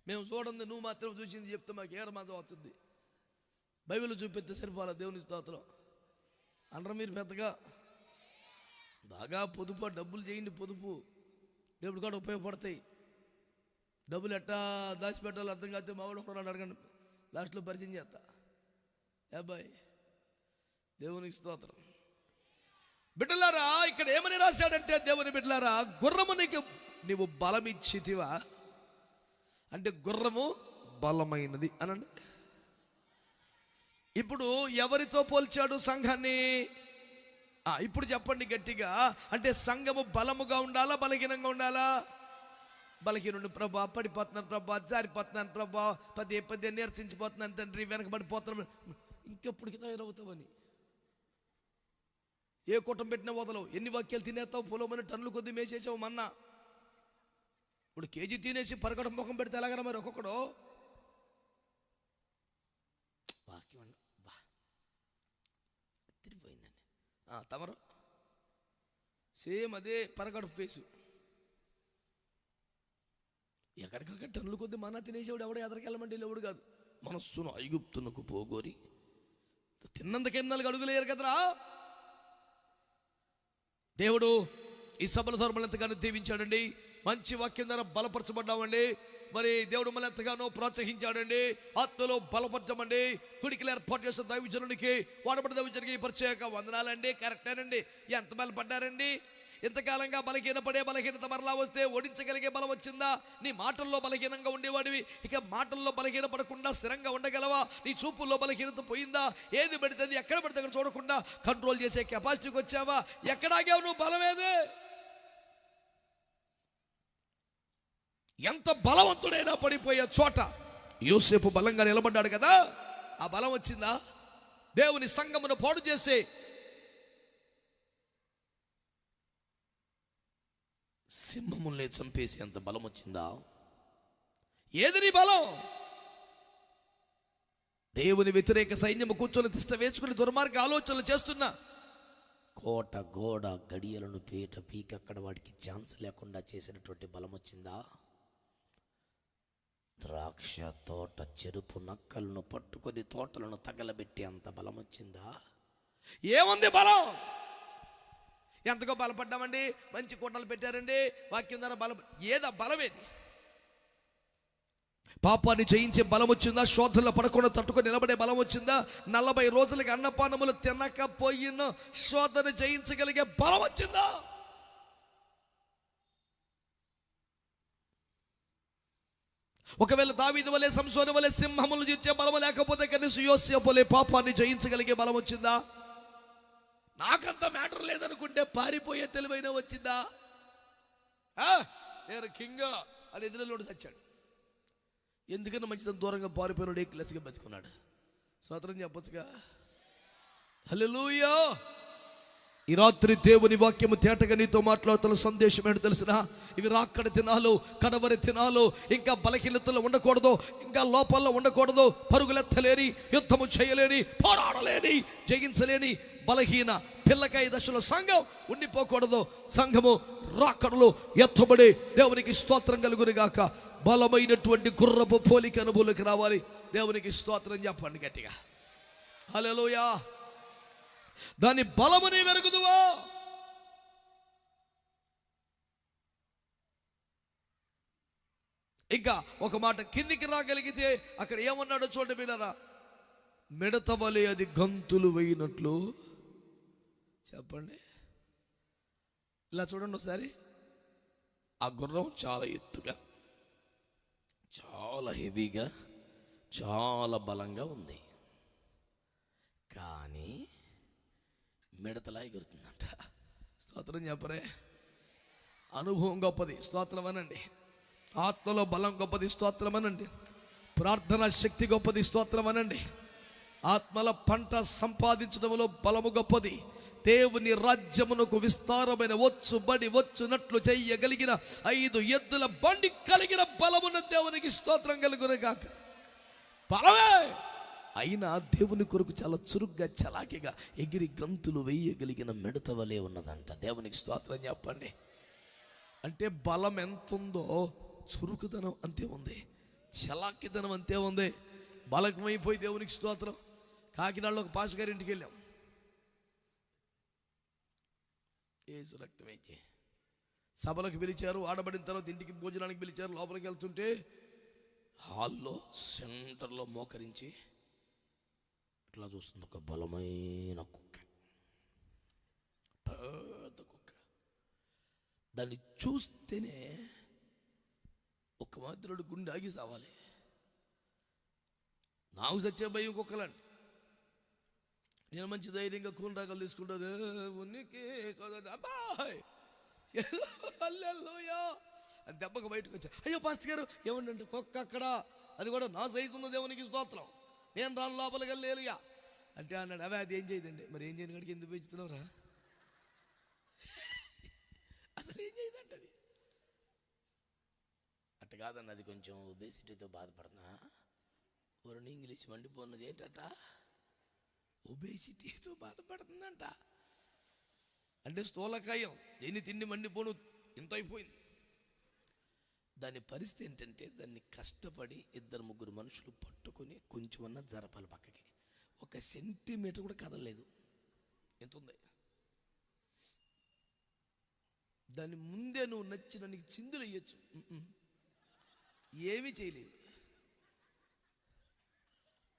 మేము చూడండి, నువ్వు మాత్రం చూసింది చెప్తే మాకు ఏడమాసం అవుతుంది. బైబిల్ చూపిస్తే సరిపోలే. దేవుని స్తోత్రం అనరు మీరు. పెద్దగా బాగా పొదుపు, డబ్బులు చేయండి. పొదుపు దేవుడు కూడా ఉపయోగపడతాయి. డబ్బులు ఎట్టా దాచిపెట్టాలో అర్థం కాస్తే మా వాడు ఒకడు అడగండి, లాస్ట్లో పరిచయం చేస్తా. అబ్బాయి దేవునికి స్తోత్రం. బిడ్డలారా, ఇక్కడ ఏమని రాశాడంటే, దేవుని బిడ్డలారా, గుర్రమునికి నీవు బలం ఇచ్చితివా అంటే గుర్రము బలమైనది అనండి. ఇప్పుడు ఎవరితో పోల్చాడు సంఘాన్ని? ఇప్పుడు చెప్పండి గట్టిగా. అంటే సంఘము బలముగా ఉండాలా, బలహీనంగా ఉండాలా? బలహీనుడు. ప్రభా పడిపోతున్నాను, ప్రభా జారిపోతున్నాను, ప్రభా పదే పదే నేర్చించిపోతున్నాను తండ్రి, వెనకబడిపోతున్నాను. ఇంకెప్పుడు తయారవుతావని ఏ కూటం పెట్టినా వదలవు. ఎన్ని వాక్యాలు తినేస్తావు, పొలమని టన్నులు కొద్ది మేసేసావు మన్నా. ఇప్పుడు కేజీ తినేసి పరగడం ముఖం పెడితే ఎలాగరా మరి ఒక్కొక్కడు? వాక్యం బా తిరిగిపోయిందండి. తమరు సేమ్ అదే పరగడుపు ఫేసు. ఎక్కడికక్కడ టన్నులు కొద్ది మన్నా తినేసేవాడు ఎవడో ఎదరికెళ్ళమంటే ఎవడు కాదు. మనస్సును ఐగుప్తునకు పోగోరి తిన్నందుకెన్నాళ్ళకి అడుగులేరు కదరా. దేవుడు ఈ సభల ధర్మలు ఎంతగానో దీవించాడండి. మంచి వాక్యం ద్వారా బలపరచబడ్డామండి. మరి దేవుడు మళ్ళీ ఎంతగానో ప్రోత్సహించాడండి. ఆత్మలో బలపరచమండి. కుడికిలు ఏర్పాటు చేసిన దైవజనుడికి, వాడబడి దైవజనుడికి ప్రత్యేక వందనాలండి. కరెక్టేనండి. ఎంత బలపడ్డారండి? ఇంతకాలంగా బలహీనత మరలా వస్తే ఓడించగలిగే బలం వచ్చిందా? నీ మాటల్లో బలహీనంగా ఉండేవాడివి, ఇక మాటల్లో బలహీన పడకుండా స్థిరంగా ఉండగలవా? నీ చూపుల్లో బలహీనత పోయిందా? ఏది పడితే ఎక్కడ పడితే అక్కడ చూడకుండా కంట్రోల్ చేసే కెపాసిటీకి వచ్చావా? ఎక్కడాగావు నువ్వు? బలమేదే. ఎంత బలవంతుడైనా పడిపోయే చోట యోసేపు బలంగా నిలబడ్డాడు కదా, ఆ బలం వచ్చిందా? దేవుని సంఘమును పాడు చేసే సింహముల్ని చంపేసి అంత బలం వచ్చిందా? ఏది నీ బలం? దేవుని వ్యతిరేక సైన్యము కూర్చొని తిష్ట వేసుకుని దుర్మార్గ ఆలోచనలు చేస్తున్నా కోట గోడ గడియలను పీట పీక అక్కడ వాడికి ఛాన్స్ లేకుండా చేసినటువంటి బలం వచ్చిందా? ద్రాక్ష తోట చెరుపు నక్కలను పట్టుకొని తోటలను తగలబెట్టి అంత బలం వచ్చిందా? ఏముంది బలం? ఎంతకో బలపడ్డామండి, మంచి కుండలు పెట్టారండి, వాక్యం ద్వారా బలం. ఏదా బలమేది? పాపాన్ని జయించే బలం వచ్చిందా? శోధనలో పడకుండా తట్టుకొని నిలబడే బలం వచ్చిందా? 40 రోజులకి అన్నపానములు తినకపోయిన శోధన జయించగలిగే బలం వచ్చిందా? ఒకవేళ దావీదు వలె, సంసోను వలె సింహములు జీర్చే బలం లేకపోతే కనీసం యోసేపు వలె పాపాన్ని జయించగలిగే బలం వచ్చిందా? నాకంత మ్యాటర్ లేదనుకుంటే పారిపోయే తెలివైన వచ్చిందా? నేను కింగ్ అని ఎదురులోడు చచ్చాడు. ఎందుకన్నా మంచిదని దూరంగా పారిపోయినాడు, ఏక్లెస్గా బతుకున్నాడు. స్తోత్రం చెప్పొచ్చుగా. హల్లెలూయా. ఈ రాత్రి దేవుని వాక్యము తేటగా నీతో మాట్లాడుతున్న సందేశం ఏంటో తెలిసిన? ఇవి రాకడ దినాలు, కడవరి దినాలు. ఇంకా బలహీనతలు ఉండకూడదు, ఇంకా లోపాల్లో ఉండకూడదు. పరుగులెత్తలేని, యుద్ధము చేయలేని, పోరాడలేని, జయించలేని బలహీన పిల్లకాయ దశలో సంఘం ఉండిపోకూడదు. సంఘము రాకడలో ఎత్తబడి దేవునికి స్తోత్రం కలుగును గాక. బలమైనటువంటి గుర్రపు పోలిక అనుభూతికి రావాలి. దేవునికి స్తోత్రం చెప్పండి గట్టిగా. హల్లెలూయా. దాని బలముని వెరుగుదువా? ఇంకా ఒక మాట కిందికి రాగలిగితే అక్కడ ఏమన్నాడో చూడండి వినరా. మిడత వలె అది గంతులు వేయినట్లు. చెప్పండి, ఇలా చూడండి ఒకసారి. ఆ గుర్రం చాలా ఎత్తుగా, చాలా హెవీగా, చాలా బలంగా ఉంది. కానీ మిడతలా ఎగురుతుందంట. స్తోత్రం చెప్పరే. అనుభవం గొప్పది, స్తోత్రం అనండి. ఆత్మలో బలం గొప్పది, స్తోత్రం అనండి. ప్రార్థన శక్తి గొప్పది, స్తోత్రం అనండి. ఆత్మల పంట సంపాదించడంలో బలము గొప్పది. దేవుని రాజ్యమునకు విస్తారమైన వచ్చుబడి వచ్చునట్లు చెయ్యగలిగిన 5 ఎద్దుల బండి కలిగిన బలమున్న దేవునికి స్తోత్రం కలుగును గాక. బలమే అయినా దేవుని కొరకు చాలా చురుగ్గా, చలాకిగా ఎగిరి గంతులు వేయగలిగిన మిడత వలె ఉన్నదంట. దేవునికి స్తోత్రం చెప్పండి. అంటే బలం ఎంతుందో చురుకుదనం అంతే ఉంది, చలాకిదనం అంతే ఉంది. బలకమైపోయి దేవునికి స్తోత్రం. కాకినాడలో ఒక పాస్ గారి ఇంటికి వెళ్ళాం. ఏసు రక్తం ఇచ్చి సభలకు పిలిచారు. ఆడబడిన తర్వాత ఇంటికి భోజనానికి పిలిచారు. లోపలికి వెళ్తుంటే హాల్లో సెంటర్లో మోకరించి ఇట్లా చూస్తుంది ఒక బలమైన కుక్క, పెద్ద కుక్క. దాన్ని చూస్తేనే ఒక మాత్రుడు గుండె ఆగి సావాలి. నాకు సచ్చే భయం కుక్కలండి. నేను మంచి ధైర్యంగా కూల్ రాగలు తీసుకుంటుంది. అబ్బాయ్ అని దెబ్బకు బయటకు వచ్చా. అయ్యో పాస్టర్ గారు ఏమంటే కుక్క అక్కడ, అది కూడా నా సైజు ఉంది. దేవునికి స్తోత్రం. నేను రాను లోపలికి వెళ్ళలేలుగా అంటే అన్నాడు. అవే అది ఏం చేయదండి. మరి ఏం చేయను కడికి ఎందుకు పెంచుతున్నావురా? అసలు ఏం చేయదంట అది. అట్ట కాదన్న, అది కొంచెం ఒబేసిటీతో బాధపడుతున్నా. ఎవరిని ఇంగ్లీష్ మండిపోన్నది ఏంటట, ఒబేసిటీతో బాధపడుతుందంట. అంటే స్థూలకాయం, ఎన్ని తిండి మండిపోను, ఇంత అయిపోయింది. దాని పరిస్థితి ఏంటంటే దాన్ని కష్టపడి 2-3 మనుషులు పట్టుకొని కొంచెం అన్న జరపాలి పక్కకి. 1 సెంటీమీటర్ కూడా కదలలేదు. ఎంత ఉంది దాని ముందే. నువ్వు నచ్చిన నీకు చిందులు వేయచ్చు, ఏమీ చేయలేదు.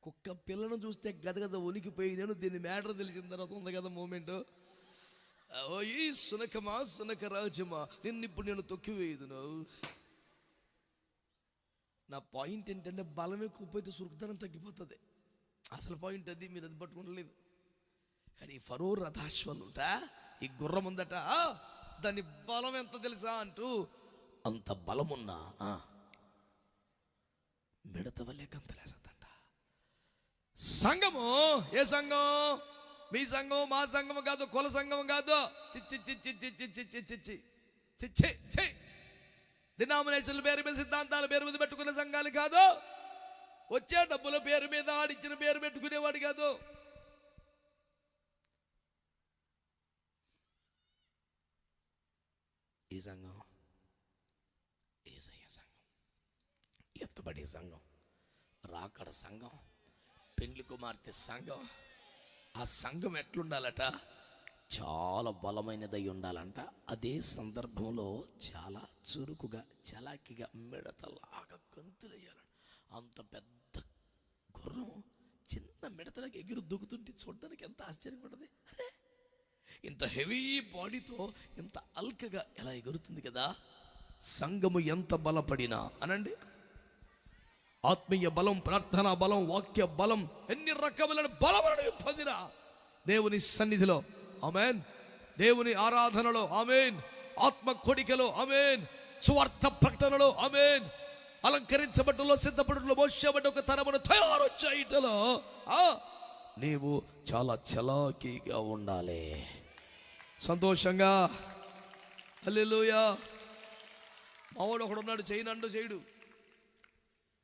కుక్క పిల్లను చూస్తే గదగద వణికిపోయి, నేను దీన్ని మ్యాటర్ తెలిసిన తర్వాత ఉంది కదా మూమెంట్. ఓ ఈ సునకమా, సునక రాజమా, ఇప్పుడు నేను తొక్కివేయదును. నా పాయింట్ ఏంటంటే బలం ఎక్కువైతే సురుకుదనం తగ్గిపోతుంది. అసలు పాయింట్ అది. మీరు అది పట్టుకుంటలేదు. కానీ ఫరో రథాశ్వాలు ఉంటా, ఈ గుర్రం ఉందట, దాని బలం ఎంత తెలుసా అంటూ, అంత బలమున్నా మిడత వల్లే గంతులేసద్దంట. సంఘము ఏ సంఘం? మీ సంఘం మా సంఘం కాదు, కుల సంఘం కాదు. చిచ్చి డినామినేషన్ల పేరు మీద, సిద్ధాంతాల పేరు మీద పెట్టుకునే సంఘాలు కాదు. వచ్చే డబ్బుల పేరు మీద ఆడిచ్చిన పేరు పెట్టుకునేవాడు కాదు. ఈ సంఘం యేసయ్య సంఘం, ఎత్తబడే సంఘం, రాకడ సంఘం, పెండ్లి కుమార్తె సంఘం, ఆ సంఘం ఎట్లుండాలట? చాలా బలమైనదై ఉండాలంట. అదే సందర్భంలో చాలా చురుకుగా, చలాకిగా, మిడతలాగా గంతులేయాలంట. అంత పెద్ద గుర్రం చిన్న మిడతలకు ఎగురు దూకుతుంటే చూడడానికి ఎంత ఆశ్చర్యంగా ఉంటుంది. అరే, ఇంత హెవీ బాడీతో ఇంత అల్కగా ఎలా ఎగురుతుంది కదా. సంఘము ఎంత బలపడినా అనండి, ఆత్మీయ బలం, ప్రార్థనా బలం, వాక్య బలం, ఎన్ని రకములైన బలములను పొందిన దేవుని సన్నిధిలో, ఆమేన్, దేవుని ఆరాధనలో, ఆమేన్, ఆత్మ కొడికలో, ఆమేన్, సువార్త ప్రకటనలో, ఆమేన్, అలంకరించబట్టలో, సిద్ధపడలో, మోసబడ్డ ఒక తరమును తయారు చేయటలో నీవు చాలా చలాకీగా ఉండాలి. సంతోషంగా. హల్లెలూయా. మావాడు ఒకడు ఉన్నాడు, చేయనండో చేయడు.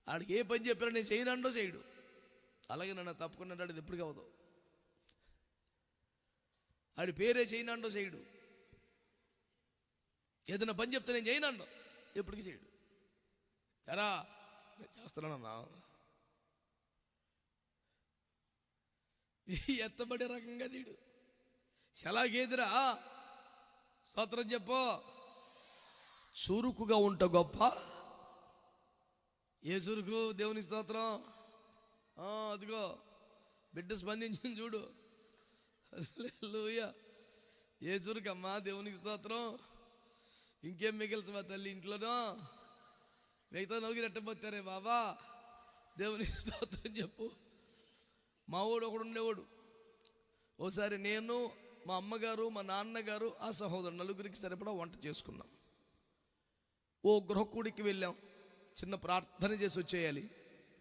ఆడికి ఏ పని చెప్పినా నేను చేయనండో చేయడు. అలాగే నన్ను తప్పుకున్నాడు, అది ఎప్పటికీ అవదు. ఆడి పేరే చేయనండో చేయడు. ఏదైనా పని చెప్తే నేను చేయనండో ఎప్పటికీ చేయడు. ఎరా నేను చేస్తున్నానన్నా, ఎత్తబడే రకంగా తీడు. ఎలాగేదిరా స్తోత్రం చెప్పు. చురుకుగా ఉంట గొప్ప. ఏ చురుకు? దేవుని స్తోత్రం. అదిగో బిడ్డ స్పందించింది చూడు. హల్లెలూయా. ఏ చురుకమ్మా? దేవునికి స్తోత్రం. ఇంకేం మిగిల్చవా తల్లి ఇంట్లోనో? మిగతా నలుగురు ఎట్టబోతారే బాబా. దేవునికి స్తోత్రం చెప్పు. మా వాడు ఒకడు ఉండేవాడు. ఓసారి నేను, మా అమ్మగారు, మా నాన్నగారు, ఆ సహోదరు నలుగురికి సరిపడా వంట చేసుకున్నాం. ఓ గృహకూడికి వెళ్ళాం. చిన్న ప్రార్థన చేసి వచ్చేయాలి.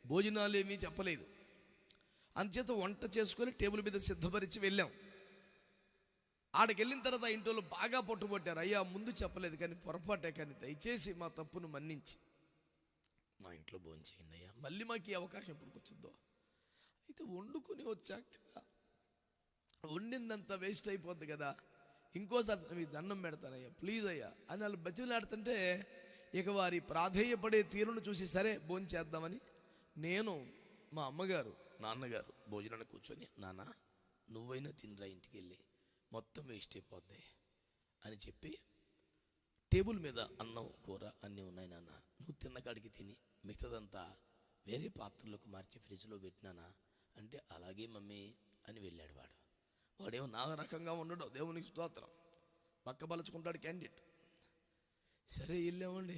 భోజనాలు ఏమీ చెప్పలేదు. అందుచేత వంట చేసుకొని టేబుల్ మీద సిద్ధపరిచి వెళ్ళాం. ఆడికి వెళ్ళిన తర్వాత ఇంట్లో బాగా పట్టుబట్టారు. అయ్యా ముందు చెప్పలేదు కానీ పొరపాటే, కానీ దయచేసి మా తప్పును మన్నించి మా ఇంట్లో భోజనం చేయండి అయ్యా. మళ్ళీ మాకు ఈ అవకాశం ఎప్పుడు వచ్చిందో. అయితే వండుకొని వచ్చాక వండిందంతా వేస్ట్ అయిపోద్ది కదా. ఇంకోసారి మీ దండం పెడతానయ్యా ప్లీజ్ అయ్యా అని వాళ్ళు బతిలాడుతుంటే, ఇక వారి ప్రాధేయపడే తీరును చూసి సరే భోజనం చేద్దామని నేను, మా అమ్మగారు, నాన్నగారు భోజనాన్ని కూర్చొని, నాన్న నువ్వైనా తినరా ఇంటికి వెళ్ళి, మొత్తం వేస్ట్ అయిపోద్ది అని చెప్పి, టేబుల్ మీద అన్నం కూర అన్నీ ఉన్నాయి నాన్న, నువ్వు తిన్న కాడికి తిని మిగతాదంతా వేరే పాత్రలోకి మార్చి ఫ్రిడ్జ్లో పెట్టినానా అంటే, అలాగే మమ్మీ అని వెళ్ళాడు. వాడేమో నా రకంగా ఉండడు. దేవునికి స్తోత్రం. పక్క బలుచుకుంటాడు క్యాండిడేట్. సరే వెళ్ళామండి.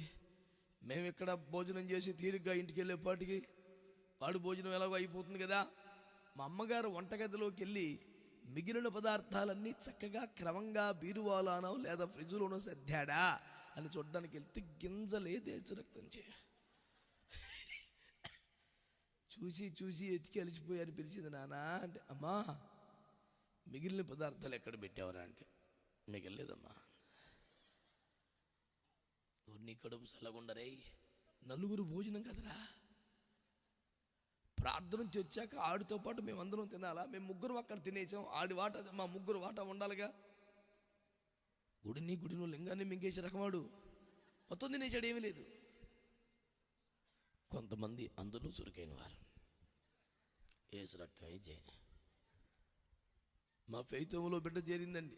మేము ఇక్కడ భోజనం చేసి తీరిగ్గా ఇంటికి వెళ్ళేపాటికి వాడు భోజనం ఎలాగో అయిపోతుంది కదా. మా అమ్మగారు వంటగదిలోకి వెళ్ళి మిగిలిన పదార్థాలన్నీ చక్కగా క్రమంగా బీరువాలోనో లేదా ఫ్రిడ్జ్లోనో సర్దాడా అని చూడడానికి వెళ్తే గింజలే దేశ రక్తం చూసి చూసి ఎతికి అలిసిపోయారు. పిలిచింది నాన్న అంటే, అమ్మా మిగిలిన పదార్థాలు ఎక్కడ పెట్టావరా అంటే, మిగలేదమ్మా. నీ కడుపు చల్లగుండరే, నలుగురు భోజనం కదరా. ప్రార్థన నుంచి వచ్చాక ఆడితో పాటు మేమందరం తినాలా? మేము ముగ్గురు అక్కడ తినేసాం. ఆడి వాట మా ముగ్గురు వాట ఉండాలిగా. గుడిని లింగాన్ని మింగేసే రకమాడు మొత్తం తినేసాడు, ఏమీ లేదు. కొంతమంది అందులో చురుకైన వారు ఏసు రక్తమే జయ. మా ఫైతంలో బిడ్డ చేరిందండి.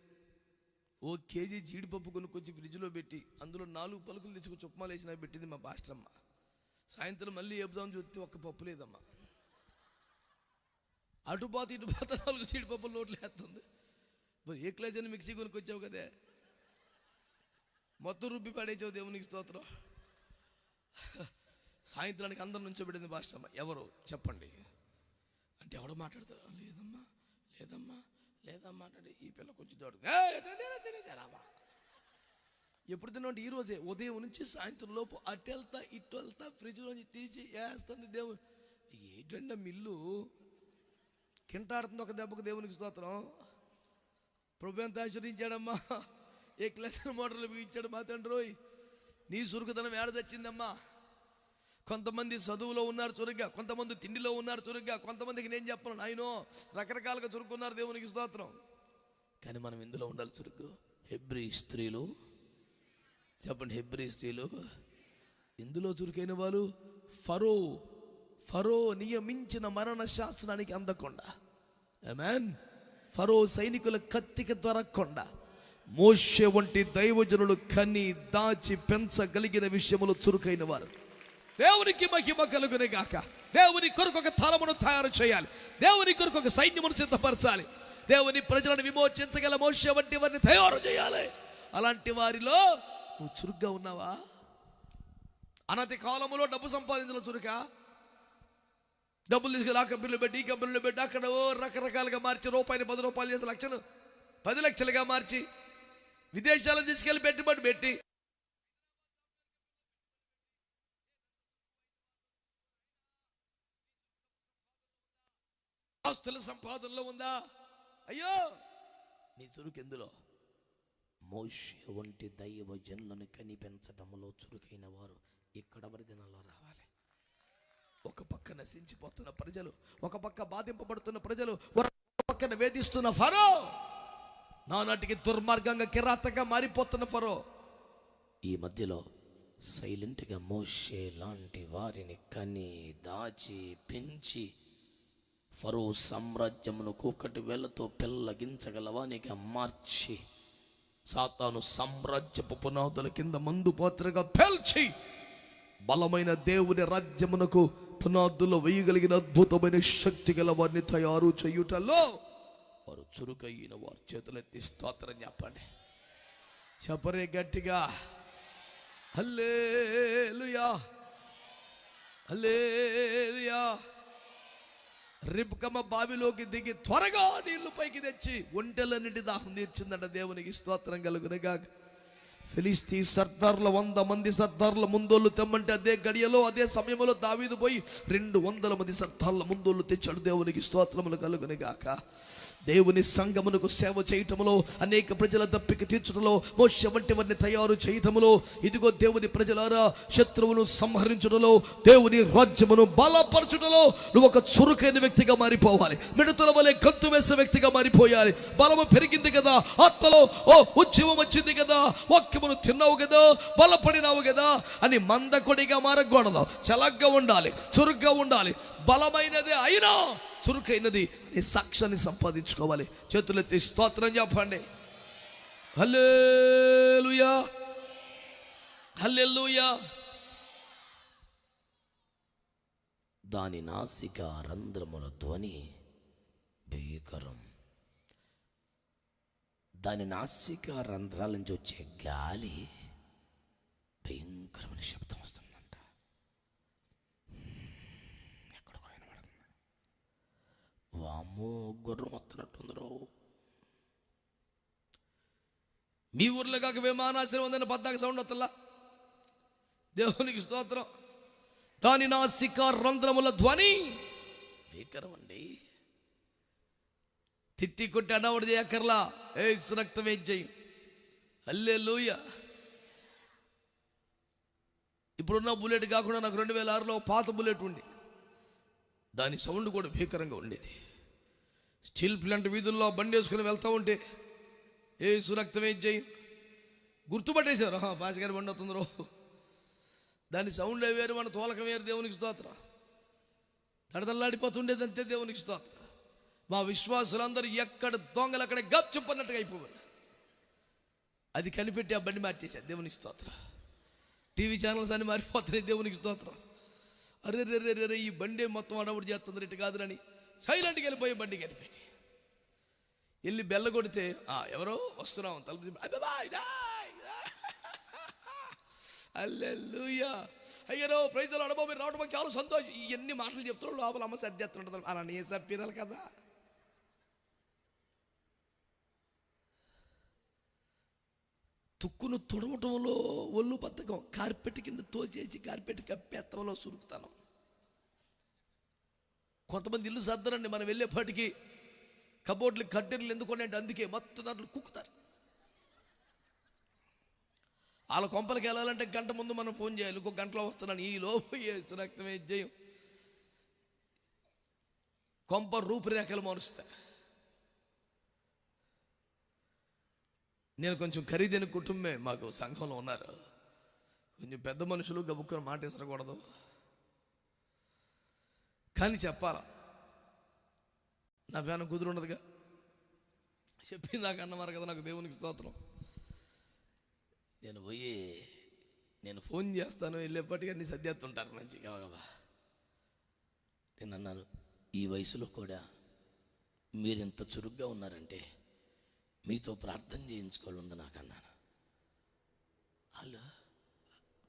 ఓ కేజీ జీడిపప్పు కొనుక్కొచ్చి ఫ్రిడ్జ్లో పెట్టి అందులో 4 పలుకులు తెచ్చుకొని చుప్మాలు వేసినా పెట్టింది మా పాస్టమ్మ. సాయంత్రం మళ్ళీ చెబుదామని చూస్తే ఒక్క పప్పు లేదమ్మా. అటుపాత ఇటుపాత 4 జీడిపప్పులు నోట్లు వేస్తుంది. మరి ఏ క్లాస్ అని మిక్సీ కొనుక్కొచ్చావు కదే, మొత్తం రుబ్బి పడేసావు. దేవునికి స్తోత్రం. సాయంత్రానికి అందరం నుంచోబెట్టింది పాస్టమ్మ. ఎవరు చెప్పండి అంటే, ఎవడో మాట్లాడతారు. లేదమ్మా లేదమ్మా లేదమ్మా అంటే, ఈ పిల్ల కొంచెం దోడు తినేసారామా. ఎప్పుడు తిన్నాంటే ఈరోజే ఉదయం నుంచి సాయంత్రం లోపు అటు వెళ్తా ఇటు వెళ్తా ఫ్రిడ్జ్లోంచి తీసి వేస్తుంది. దేవుడు ఏంటంటే మిల్లు కింటాడుతుంది ఒక దెబ్బకు. దేవునికి స్తోత్రం. ప్రభు ఎంత ఆశ్రయించాడమ్మా. ఏ క్లాస్ మోటార్లు బిగించాడు మా తండ్రి. నీ సురుకుదనం ఏడ తెచ్చిందమ్మా. కొంతమంది చదువులో ఉన్నారు చురుగ్గా, కొంతమంది తిండిలో ఉన్నారు చురుగ్గా, కొంతమందికి నేను చెప్పను నాయనో రకరకాలుగా చురుకున్నారు. దేవునికి స్తోత్రం. కానీ మనం ఇందులో ఉండాలి చురుగ్గు. హెబ్రీ స్త్రీలు చెప్పండి, హెబ్రీ స్త్రీలు ఇందులో చురుకైన వాళ్ళు. ఫరో నియమించిన మరణ శాస్త్రానికి అందకుండా, ఆమేన్, ఫరో సైనికుల కత్తికి దొరకకుండా మోషే వంటి దైవజనులు కని దాచి పెంచగలిగిన విషయములు చురుకైన వారు. దేవునికి మహిమ కలుగునే గాక. దేవుని కొరకు ఒక తలమును తయారు చేయాలి. దేవుని కొరకు ఒక సైన్యమును సిద్ధపరచాలి. దేవుని ప్రజలను విమోచించగల మోషే వంటి వారిని తయారు చేయాలి. అలాంటి వారిలో నువ్వు చురుగ్గా ఉన్నావా? అనతి కాలంలో డబ్బు సంపాదించడం చురుకా? డబ్బులు తీసుకెళ్ళి ఆ కంపెనీలో పెట్టి ఈ కంపెనీలో పెట్టి అక్కడ రకరకాలుగా మార్చి రూపాయిని 10 రూపాయలు చేసి లక్షలు 10 లక్షలుగా మార్చి విదేశాలను తీసుకెళ్ళి పెట్టుబడి పెట్టి ఆస్తుల సంపాదనలో ఉందా? అయ్యో, నీ చురుకెందులో? మోషే వంటి దైవజనులను కనిపెంచడంలో చురుకైన వారు ఇక్కడ మరి దినాల్లో రావాలి. ఒక పక్క నశించిపోతున్న ప్రజలు, ఒక పక్క బాధింపబడుతున్న ప్రజలు, ఒక పక్కన వేధిస్తున్న ఫరో, నానాటికి దుర్మార్గంగా కిరాతగా మారిపోతున్న ఫరో, ఈ మధ్యలో సైలెంట్గా మోషే లాంటి వారిని కని దాచి పెంచి ఫరో సామ్రాజ్యమును కూకటి వేళ్లతో పెళ్ళగించగలవానిగా మార్చి సాతాను సామ్రాజ్యపు పునాదుల కింద మందు పాత్రగా పేల్చి బలమైన దేవుని రాజ్యమునకు పునాదులో వేయగలిగిన అద్భుతమైన శక్తి గల వారిని తయారు చేయుటలో వారు చురుకైన వారి చేతులెత్తి స్తోత్రం చెప్పండి. చెప్పరే గట్టిగా, హల్లెలూయా హల్లెలూయా. రిబ్కమ్మ బావిలోకి దిగి త్వరగా నీళ్లు పైకి తెచ్చి ఒంటెలన్నిటి దాహం తీర్చిందంట. దేవునికి స్తోత్రం కలుగునుగా. ఫిలిస్తీ సర్దార్ల 100 మంది సర్దార్ల ముందోళ్ళు తెమ్మంటే అదే గడియలో అదే సమయంలో దావీదు పోయి 200 మంది సర్దార్ల ముందోళ్ళు తెచ్చాడు. దేవునికి స్తోత్రములు కలుగునుగాక. దేవుని సంఘమునకు సేవ చేయటములో, అనేక ప్రజల దప్పిక తీర్చడంలో, మోషే వంటి వారిని తయారు చేయటములో, ఇదిగో దేవుని ప్రజలారా, శత్రువును సంహరించడంలో, దేవుని రాజ్యమును బలపరచుటలో నువ్వు ఒక చురుకైన వ్యక్తిగా మారిపోవాలి. మిడతల వలె గంతు వేసే వ్యక్తిగా మారిపోయాలి. బలము పెరిగింది కదా, ఆత్మలో ఉద్యమం వచ్చింది కదా, వాక్యమును తిన్నావు కదా, బలపడినావు కదా అని మందకొడిగా మారకూడదు. చలగ్గా ఉండాలి, చురుగ్గా ఉండాలి. బలమైనదే అయినా చురుకైనది అనే సాక్ష్యాన్ని సంపాదించుకోవాలి. చేతులెత్తి స్తోత్రం చెప్పండి. హల్లెలూయా హల్లెలూయా. దాని నాసిక రంధ్రముల ధ్వని భీకరం. దాని నాసిక రంధ్రాల నుంచి వచ్చే గాలి భయంకరమైన శబ్దం వస్తుందంట. ఎక్కడికో వినబడుతుంది. వామ్మో, గుర్రం వస్తున్నట్టుందరో. మీ ఊర్లో కాక విమానాశ్రయం ఉందని పద్దాక సౌండ్ వస్తలా? దేవునికి స్తోత్రం. దాని నాసిక రంధ్రముల ధ్వని భీకరం అండి. తిట్టి కొట్టి అడవడి చేయక్కర్లా. రక్తం ఏం చేయి. హల్లెలూయా. ఇప్పుడున్న బుల్లెట్ కాకుండా నాకు 2006లో పాత బుల్లెట్ ఉండి, దాని సౌండ్ కూడా భీకరంగా ఉండేది. స్టీల్ ప్లాంట్ వీధుల్లో బండి వేసుకుని వెళ్తూ ఉంటే రక్తం ఏం చేయి గుర్తుపట్టేశారు. భాషగారి బండి అవుతుందో. దాని సౌండ్ వేరు, మన తోలకం వేరు. దేవునికి స్తోత్రం. తడతల్లాడిపోతుండేది అంతే. దేవునికి స్తోత్రం. మా విశ్వాసులందరూ ఎక్కడ దొంగలు అక్కడ గప్ చెప్పన్నట్టుగా అయిపోవాలి. అది కనిపెట్టి ఆ బండి మార్చేశారు. దేవునికి స్తోత్రం. టీవీ ఛానల్స్ అన్ని మారిపోతున్నాయి. దేవునికి స్తోత్రం. అరే రే రే రే, ఈ బండి మొత్తం అడవుడు చేస్తుంది ఇటు కాదులని సైలెంట్కి వెళ్ళిపోయి బండి కనిపెట్టి వెళ్ళి బెల్ల కొడితే ఎవరో వస్తున్నాం తలుపు. హల్లెలూయా. అయ్యో ప్రైజ్లో అనుభవం మీరు రావడం మాకు చాలా సంతోషం. ఇవన్నీ మాటలు చెప్తున్నాడు. లోపల అమ్మ సర్ది ఎత్తుంటుంది. అలా నీ సప్పిదాలు కదా. తుక్కును తుడవటంలో ఒళ్ళు బద్ధకం. కార్పెట్ కింద తోచేసి కార్పెట్ కప్పేత్తంలో సురుకుతాను. కొంతమంది ఇల్లు సర్దరండి, మనం వెళ్ళేపాటికి కబోర్డ్లు కట్టెలు ఎందుకోండి అంటే అందుకే మొత్తం దాంట్లో కుక్కుతారు. వాళ్ళ కొంపలకి వెళ్ళాలంటే గంట ముందు మనం ఫోన్ చేయాలి. ఇంకో గంటలో వస్తున్నాను. ఈ లోపు రక్తమే జయం. కొంప రూపురేఖలు మారుస్తా. నేను కొంచెం ఖరీదైన కుటుంబమే, మాకు సంఘంలో ఉన్నారు. కొంచెం పెద్ద మనుషులు, గబుక్కుని మాట ఇసరకూడదు. కానీ చెప్పాలా, నా ఫ్యాన్ కుదురుండదుగా. చెప్పిందాక అన్నమారు కదా నాకు, దేవునికి స్తోత్రం. నేను ఫోన్ చేస్తాను, వెళ్ళేప్పటికీ అన్ని సర్దేస్తుంటారు మంచిగా కదా. నేను అన్నాను, ఈ వయసులో కూడా మీరు ఇంత చురుగ్గా ఉన్నారంటే మీతో ప్రార్థన చేయించుకోవాలి నాకు అన్నాను. హలో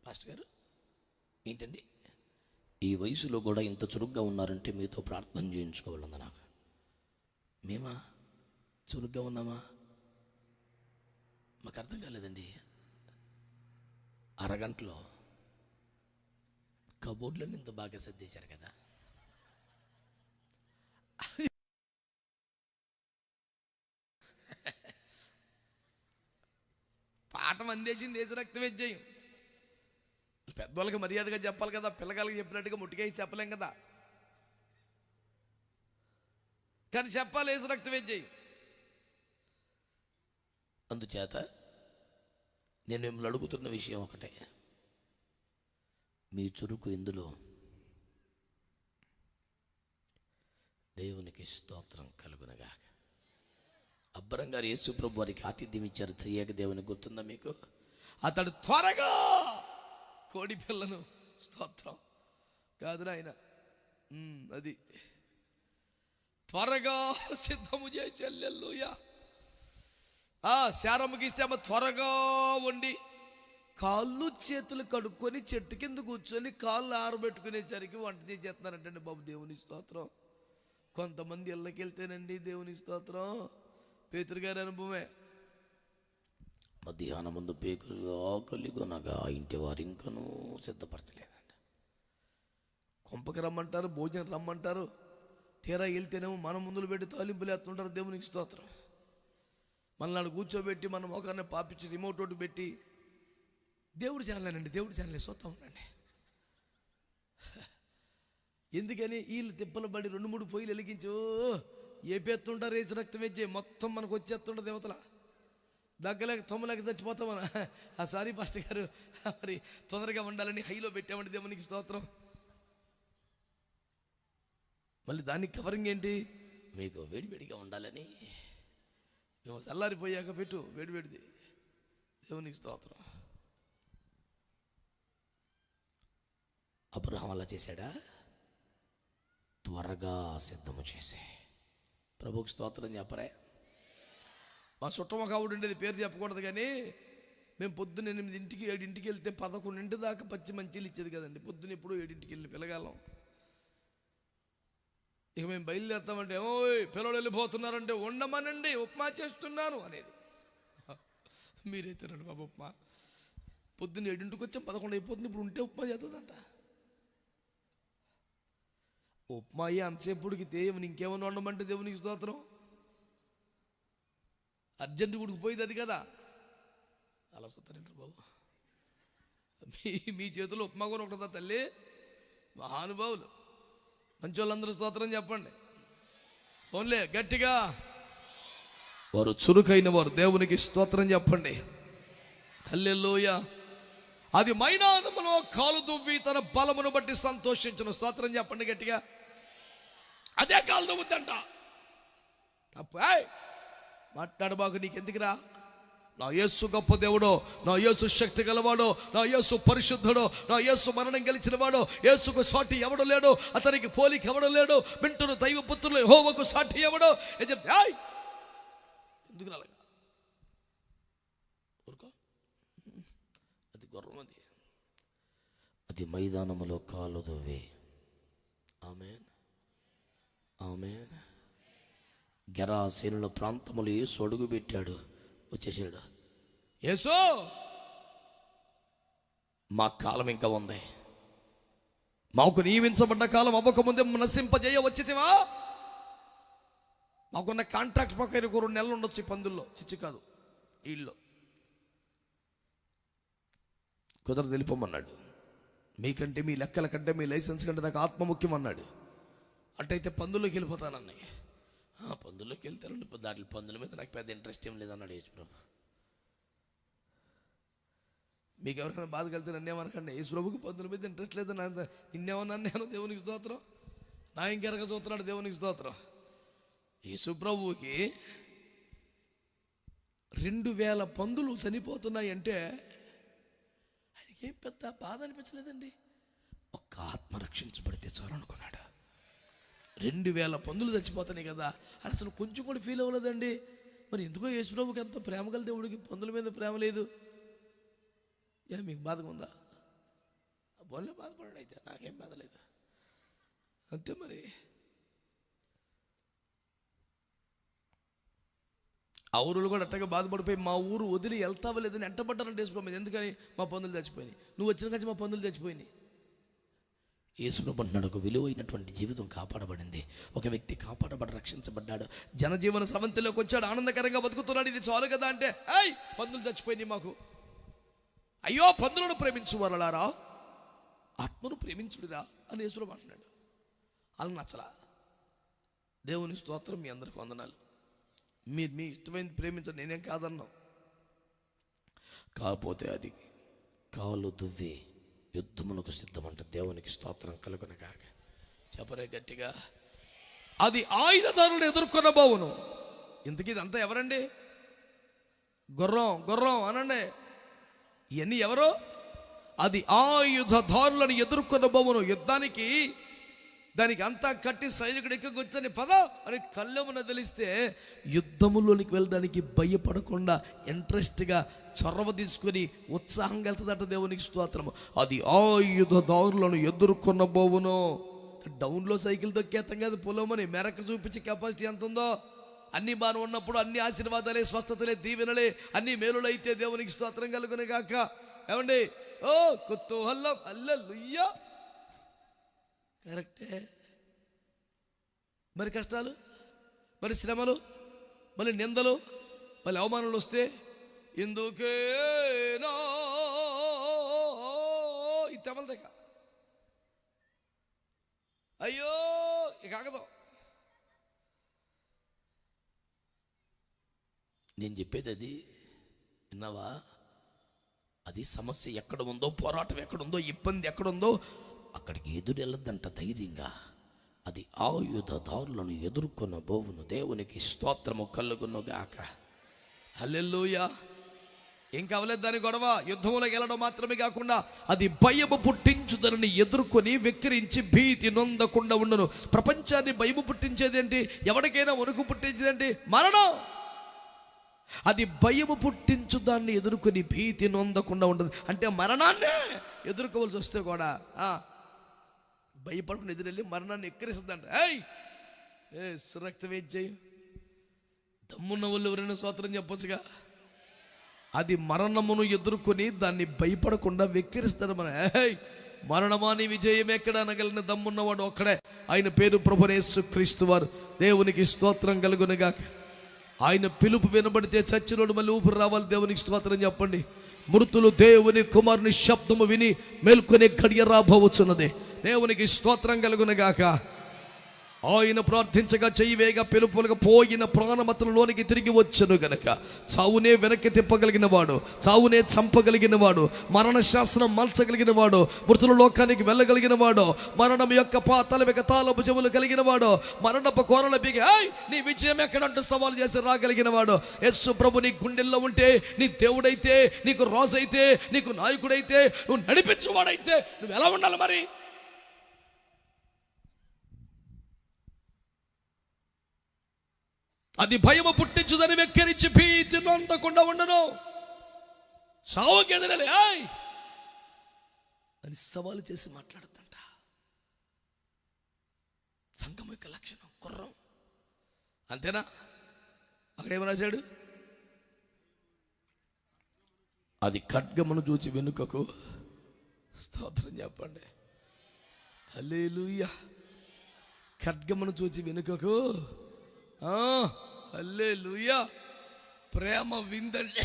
పాస్టర్ గారు ఏంటండి, ఈ వయసులో కూడా ఇంత చురుగ్గా ఉన్నారంటే మీతో ప్రార్థన చేయించుకోవాలందా నాకు. మేమా చురుగ్గా ఉన్నామా? మాకు అర్థం కాలేదండి. అరగంటలో కబోర్డ్లను ఇంత బాగా సర్దేశారు కదా. పాఠం అందేసింది దేశ రక్త విజయం. పెద్దవాళ్ళకి మర్యాదగా చెప్పాలి కదా, పిల్లగాళ్ళకి చెప్పినట్టుగా ముట్టికేసి చెప్పలేం కదా. కానీ చెప్పాలి యేసు రక్త విజయం. అందుచేత నేను మిమ్మల్ని అడుగుతున్న విషయం ఒకటే, మీ చురుకు ఎందులో? దేవునికి స్తోత్రం కలుగునగాక. అబ్రహం గారు యేసు ప్రభు వారికి ఆతిథ్యం ఇచ్చారు. త్రియేక దేవునికి గుర్తుందా మీకు? అతడు త్వరగా కోడి పిల్లను, స్తోత్రం కాదు ఆయన, అది త్వరగా సిద్ధము చేసి హల్లెలూయా. శారమ్మకి ఇస్తే అమ్మ త్వరగా వండి కాళ్ళు చేతులు కడుక్కొని చెట్టు కింద కూర్చొని కాళ్ళు ఆరబెట్టుకునేసరికి వంట చేస్తున్నారంటండి బాబు. దేవుని స్తోత్రం. కొంతమంది ఇళ్ళకి వెళ్తేనండి దేవుని స్తోత్రం, పేతురు గారి అనుభవమే. మధ్యాహ్నం ముందు పేకులు ఆకలిగొనగా ఇంటి వారు ఇంకనూ సిద్ధపరచలేదంట. కొంపకి రమ్మంటారు, భోజనం రమ్మంటారు, తీరా వెళ్తేనేమో మన ముందులు పెట్టి తాలింపులు వేస్తుంటారు. దేవునికి స్తోత్రం. మనల్ని కూర్చోబెట్టి మనం ఒకరిని పాపించి రిమోట్ ఒకటి పెట్టి దేవుడు ఛానలేనండి, దేవుడు ఛానలే చూస్తూ ఉండండి. ఎందుకని వీళ్ళు తిప్పలు పడి 2-3 పొయ్యిలు వెలిగించు ఏపేస్తుంటారు. యేసు రక్తం వేచే మొత్తం మనకు వచ్చేస్తుంటారు దేవతల దగ్గలేక తొమ్మలేక చచ్చిపోతాం మన. సారీ పాస్టర్ గారు, మరి తొందరగా ఉండాలని హైలో పెట్టామండి. దేవునికి స్తోత్రం. మళ్ళీ దానికి కవరింగ్ ఏంటి? మీకు వేడివేడిగా ఉండాలని. మేము చల్లారిపోయాక పెట్టు వేడివేడిది. దేవునికి స్తోత్రం. అబ్రహాం అలా చేశాడా? త్వరగా సిద్ధము చేసి. ప్రభుకి స్తోత్రం చెప్పరే. మా చుట్టం ఒక ఆవిడ ఉండేది, పేరు చెప్పకూడదు కానీ, మేము పొద్దున్న 8కి 7కి వెళ్తే 11 దాకా పచ్చి మంచిలు ఇచ్చేది కదండి. పొద్దున్న ఎప్పుడు 7కి వెళ్ళి పిల్లగాలం. ఇక మేము బయలుదేరుతామంటే, ఓయ్ పిల్లలు వెళ్ళిపోతున్నారంటే ఉండమనండి ఉప్మా చేస్తున్నాను అనేది. మీరైతే రండి బాబు ఉప్మా. పొద్దున్న 7కి వచ్చాం, 11 అయిపోతుంది, ఇప్పుడు ఉంటే ఉప్మా చేస్తుందంట. ఉప్మా అయ్యి అంతసేపు ఉడికితే ఇంకేమన్నా ఉండమంటే దేవునికి స్తోత్రం. అర్జెంటు ఉడికిపోయింది అది కదా. అలా చూస్తారంటారు బాబు. మీ చేతిలో ఉప్మా కూడా ఉంటుందా తల్లి? మహానుభావులు మంచి వాళ్ళందరూ స్తోత్రం చెప్పండి. ఓన్లే గట్టిగా వారు చురుకైన వారు దేవునికి స్తోత్రం చెప్పండి. హల్లెలూయా. అది మైదానములో కాలు దువ్వి తన బలమును బట్టి సంతోషించిన. స్తోత్రం చెప్పండి గట్టిగా. అదే కాలు దువ్వుద్దంట. తప్పు మాట్లాడబాకు. నీకెందుకురా? నా యేసు గొప్ప దేవుడో, నా యేసు శక్తి గలవాడో, నా యేసు పరిశుద్ధుడో, నా యేసు మరణం గెలిచిన వాడో, యేసుకు సాటి ఎవడు లేడు, అతనికి పోలిక ఎవడు లేడు, వింటున్న దైవ పుత్రులు యెహోవాకు సాటి ఎవడో అని చెప్తే ఎందుకు అలాగా ఊరుకో. అది గుర్రం, అది మైదానములో కాలు దువ్వి. ఆమేన్ ఆమేన్. గెరాసేనుల ప్రాంతములు యేసు అడుగు పెట్టాడు, వచ్చేసాడు. యేసు మా కాలం ఇంకా ఉంది, మాకు నియమించబడ్డ కాలం అవ్వకముందే నశింపజేయ వచ్చితివా? మాకున్న కాంట్రాక్ట్ ప్రకారం 2 నెలలు ఉండొచ్చు ఈ పందుల్లో, చిచ్చి కాదు వీళ్ళు. కుదరదు వెళ్ళిపోమన్నాడు. మీకంటే మీ లెక్కల కంటే మీ లైసెన్స్ కంటే నాకు ఆత్మ ముఖ్యం అన్నాడు. అట్టయితే పందుల్లోకి వెళ్ళిపోతానన్నాయి. పందుల్లోకి వెళ్తానండి, దాంట్లో పందుల మీద నాకు పెద్ద ఇంట్రెస్ట్ ఏం లేదన్నాడు యేసు ప్రభు. మీకు ఎవరికైనా బాధ కలిగితే నన్నేమనకండి, యేసు ప్రభుకి పందుల మీద ఇంట్రెస్ట్ లేదు నిన్నేమన్నాను నేను. దేవునికి స్తోత్రం. నా ఇంకెరక చూస్తున్నాడు. దేవునికి స్తోత్రం. యేసు ప్రభువుకి 2000 పందులు చనిపోతున్నాయి అంటే ఆయనకి ఏం పెద్ద బాధ అనిపించలేదండి. ఒక్క ఆత్మ రక్షించబడితే చాలు అనుకున్నాడు. 2000 పందులు చచ్చిపోతున్నాయి కదా అని అసలు కొంచెం కూడా ఫీల్ అవ్వలేదండి. మరి ఎందుకో యేసుప్రభుకి ఎంత ప్రేమ గల దేవుడికి పందుల మీద ప్రేమ లేదు. మీకు బాధగా ఉందా? బోన్లే బాధపడండి, అయితే నాకేం బాధ లేదు, అంతే. మరి ఆ ఊరులు కూడా అట్టగా బాధపడిపోయి మా ఊరు వదిలి వెళ్తావా లేదని ఎంటబడ్డారంటే యేసుప్రభు. ఎందుకని? మా పందులు చచ్చిపోయినాయి, నువ్వు వచ్చిన కానీ మా పందులు చచ్చిపోయినాయి. యేసుప్రభు అంటున్నాడు, ఒక విలువైనటువంటి జీవితం కాపాడబడింది, ఒక వ్యక్తి కాపాడబడి రక్షించబడ్డాడు, జనజీవన సమంతిలోకి వచ్చాడు, ఆనందకరంగా బతుకుతున్నాడు. ఇది చాలు కదా అంటే, పందులు చచ్చిపోయినాయి మాకు. అయ్యో పందులను ప్రేమించు వాళ్ళారా, ఆత్మను ప్రేమించుడిరా అని యేసుప్రభు అంటున్నాడు. అలా నచ్చలా. దేవుని స్తోత్రం, మీ అందరికి వందనాలు. మీరు మీ ఇష్టమైన ప్రేమించండి, నేనేం కాదన్నాం. కాకపోతే అది కాలు దువ్వి యుద్ధమునకు సిద్ధమంట. దేవునికి స్తోత్రం కలుగునగాక. చెప్పరే గట్టిగా. అది ఆయుధదారులను ఎదుర్కొన్న బావును. ఇంతకీ ఇదంతా ఎవరండి? గుర్రం అనండి. ఇవన్నీ ఎవరు? అది ఆయుధదారులను ఎదుర్కొన్న బావును. యుద్ధానికి దానికి అంతా కట్టి సైనికుడు ఎక్కగొచ్చని పద అని కళ్ళెమున తెలిస్తే యుద్ధములోనికి వెళ్ళడానికి భయపడకుండా ఇంట్రెస్ట్గా చొరవ తీసుకొని ఉత్సాహంగా వెళ్తుందట. దేవునికి స్తోత్రము. అది ఆయుధదారులను ఎదుర్కొన్న బోవును. డౌన్లో సైకిల్ తొక్కేస్తాం కాదు, పొలమని మెరక చూపించే కెపాసిటీ ఎంత ఉందో. అన్ని బాగా ఉన్నప్పుడు అన్ని ఆశీర్వాదాలే, స్వస్థతలే, దీవెనలే, అన్ని మేలులు అయితే దేవునికి స్తోత్రం కలుగునే గాక. ఏమండి? ఓ కుతూహలం, హల్లెలూయా. కరెక్టే. మరి కష్టాలు, మరి శ్రమలు, మళ్ళీ నిందలు, మళ్ళీ అవమానాలు వస్తే ఎందుకేనా ఈ తెమల దగ్గర అయ్యో ఇక ఆగదు. నేను చెప్పేది అది విన్నావా? అది సమస్య ఎక్కడ ఉందో, పోరాటం ఎక్కడుందో, ఇబ్బంది ఎక్కడుందో అక్కడికి ఎదురు వెళ్ళొద్దంట ధైర్యంగా. అది ఆయుధదారులను ఎదుర్కొన్న బోవును. దేవునికి స్తోత్రము కలుగును గాక. హల్లెలూయా. ఏం కావలేదు దాని గొడవ. యుద్ధంలోకి వెళ్ళడం మాత్రమే కాకుండా అది భయము పుట్టించుదనని ఎదుర్కొని వెక్కిరించి భీతి నొందకుండా ఉండను. ప్రపంచాన్ని భయము పుట్టించేది ఏంటి? ఎవరికైనా వణుకు పుట్టించేది ఏంటి? మరణం. అది భయము పుట్టించు దాన్ని ఎదుర్కొని భీతి నొందకుండా ఉండదు. అంటే మరణాన్నే ఎదుర్కోవాల్సి వస్తే కూడా భయపడకుండా ఎదురెళ్ళి మరణాన్ని ఎక్కిరిస్తుందంట. రక్తం ఏం చేయి, దమ్మున్న వాళ్ళు ఎవరైనా స్తోత్రం చెప్పొచ్చుగా. అది మరణమును ఎదుర్కొని దాన్ని భయపడకుండా వెక్కిరిస్తాడు. మన మరణమా నీ విజయం ఎక్కడ అనగలిగిన దమ్మున్నవాడు ఒక్కడే, ఆయన పేరు ప్రభువైన యేసుక్రీస్తు వారు. దేవునికి స్తోత్రం కలుగునుగాక. ఆయన పిలుపు వినబడితే చచ్చినోడు మళ్ళీ ఊపిరి రావాలి. దేవునికి స్తోత్రం చెప్పండి. మృతులు దేవుని కుమారుని శబ్దము విని మేల్కొనే గడియ రాబోవచ్చున్నది. దేవునికి స్తోత్రం కలుగునుగాక. ఆయన ప్రార్థించగా చెయ్యివేగా పిలుపులుగా పోయిన ప్రాణమతలోనికి తిరిగి వచ్చను గనక చావునే వెనక్కి తిప్పగలిగిన వాడు, చావునే చంపగలిగిన వాడు, మరణ శాస్త్రం మల్చగలిగిన వాడు, మృతుల లోకానికి వెళ్ళగలిగిన వాడు, మరణం యొక్క పాతాల విగతాలపు చెవులు కలిగిన వాడు, మరణపు కోరల బిగి నీ విజయం ఎక్కడంటూ సవాలు చేసి రాగలిగిన వాడు యేసు ప్రభు నీ గుండెల్లో ఉంటే, నీ దేవుడైతే, నీకు రాజైతే, నీకు నాయకుడైతే, నువ్వు నడిపించువాడైతే నువ్వు ఎలా ఉండాలి మరి? అది భయము పుట్టించుదని వెక్కిరించి భీతి నొందకుండా ఉండను. సావుకెదరలే అని సవాలు చేసి మాట్లాడుతుంట. సంఘం యొక్క లక్షణం గుర్రం. అంతేనా? అక్కడేమో రాశాడు, అది ఖడ్గమును చూచి వెనుకకు. స్తోత్రం చెప్పండి. హల్లెలూయా. ఖడ్గమును చూచి వెనుకకు. హల్లెలూయా. ప్రేమ విందంటే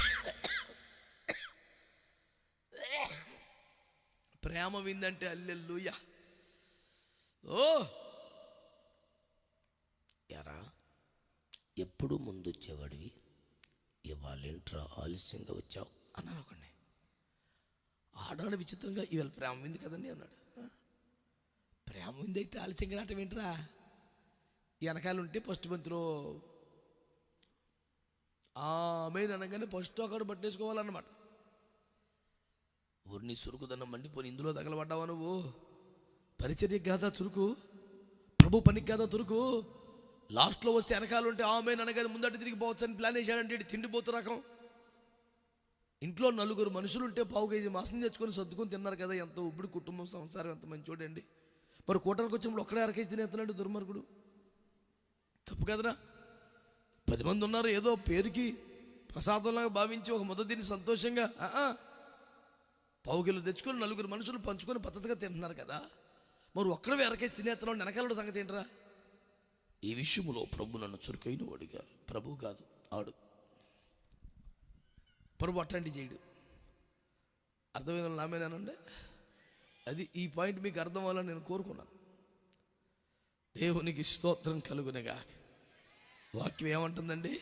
ప్రేమ విందంటే హల్లెలూయా. ఎరా ఎప్పుడు ముందు వచ్చేవాడివి, ఇవాళ ఏంట్రా ఆలస్యంగా వచ్చావు అన్నాను ఒకడిని. ఆడాడు విచిత్రంగా, ఇవాళ ప్రేమ వింది కదండి అన్నాడు. ప్రేమ వింది అయితే ఆలస్యంగా రావటం ఏంట్రా? వెనకాల ఉంటే ఫస్ట్ బంతిలో ఆమేన్ అనగానే ఫస్ట్ అక్కడ పట్టేసుకోవాలన్నమాట. ఊరిని చురుకుదనం మండిపోయి ఇందులో తగలబడ్డావా నువ్వు? పరిచర్యకి కాదా చురుకు, ప్రభు పనికి కాదా చురుకు? లాస్ట్లో వస్తే వెనకాలంటే ఆమేన్ అనగానే ముందటి తిరిగిపోవచ్చు అని ప్లాన్ వేసాడంటే తిండిపోతు రకం. ఇంట్లో 4 మనుషులుంటే 1/2 కేజీ మాసం తెచ్చుకొని సర్దుకొని తిన్నారు కదా, ఎంత ఇప్పుడు కుటుంబం సంసారం ఎంత మంచి చూడండి. మరి కూటానికి వచ్చినప్పుడు ఒక్కడే 1/2 కేజీ తినేస్తున్నాడు దుర్మార్గుడు. తప్పు కదరా? 10 మంది ఉన్నారు, ఏదో పేరుకి ప్రసాదంలాగా భావించి ఒక ముద్ద తిని సంతోషంగా 1/2 కిలో తెచ్చుకొని 4 మనుషులు పంచుకొని పద్ధతిగా తింటున్నారు కదా, మరి ఒక్కడే 1/2 కేజీ తినేస్తున్నాడు వెనకాల సంగతి ఏంట్రా? ఈ విషయంలో ప్రభు నన్ను చురుకైన వాడిగా, ప్రభు కాదు ఆడు, ప్రభు అట్లాంటి చేయడు. అర్థమైన నామేనానండి. అది ఈ పాయింట్ మీకు అర్థం అవ్వాలని నేను కోరుకున్నాను. దేవునికి స్తోత్రం కలుగునగా. వాక్యం ఏమంటుందండి?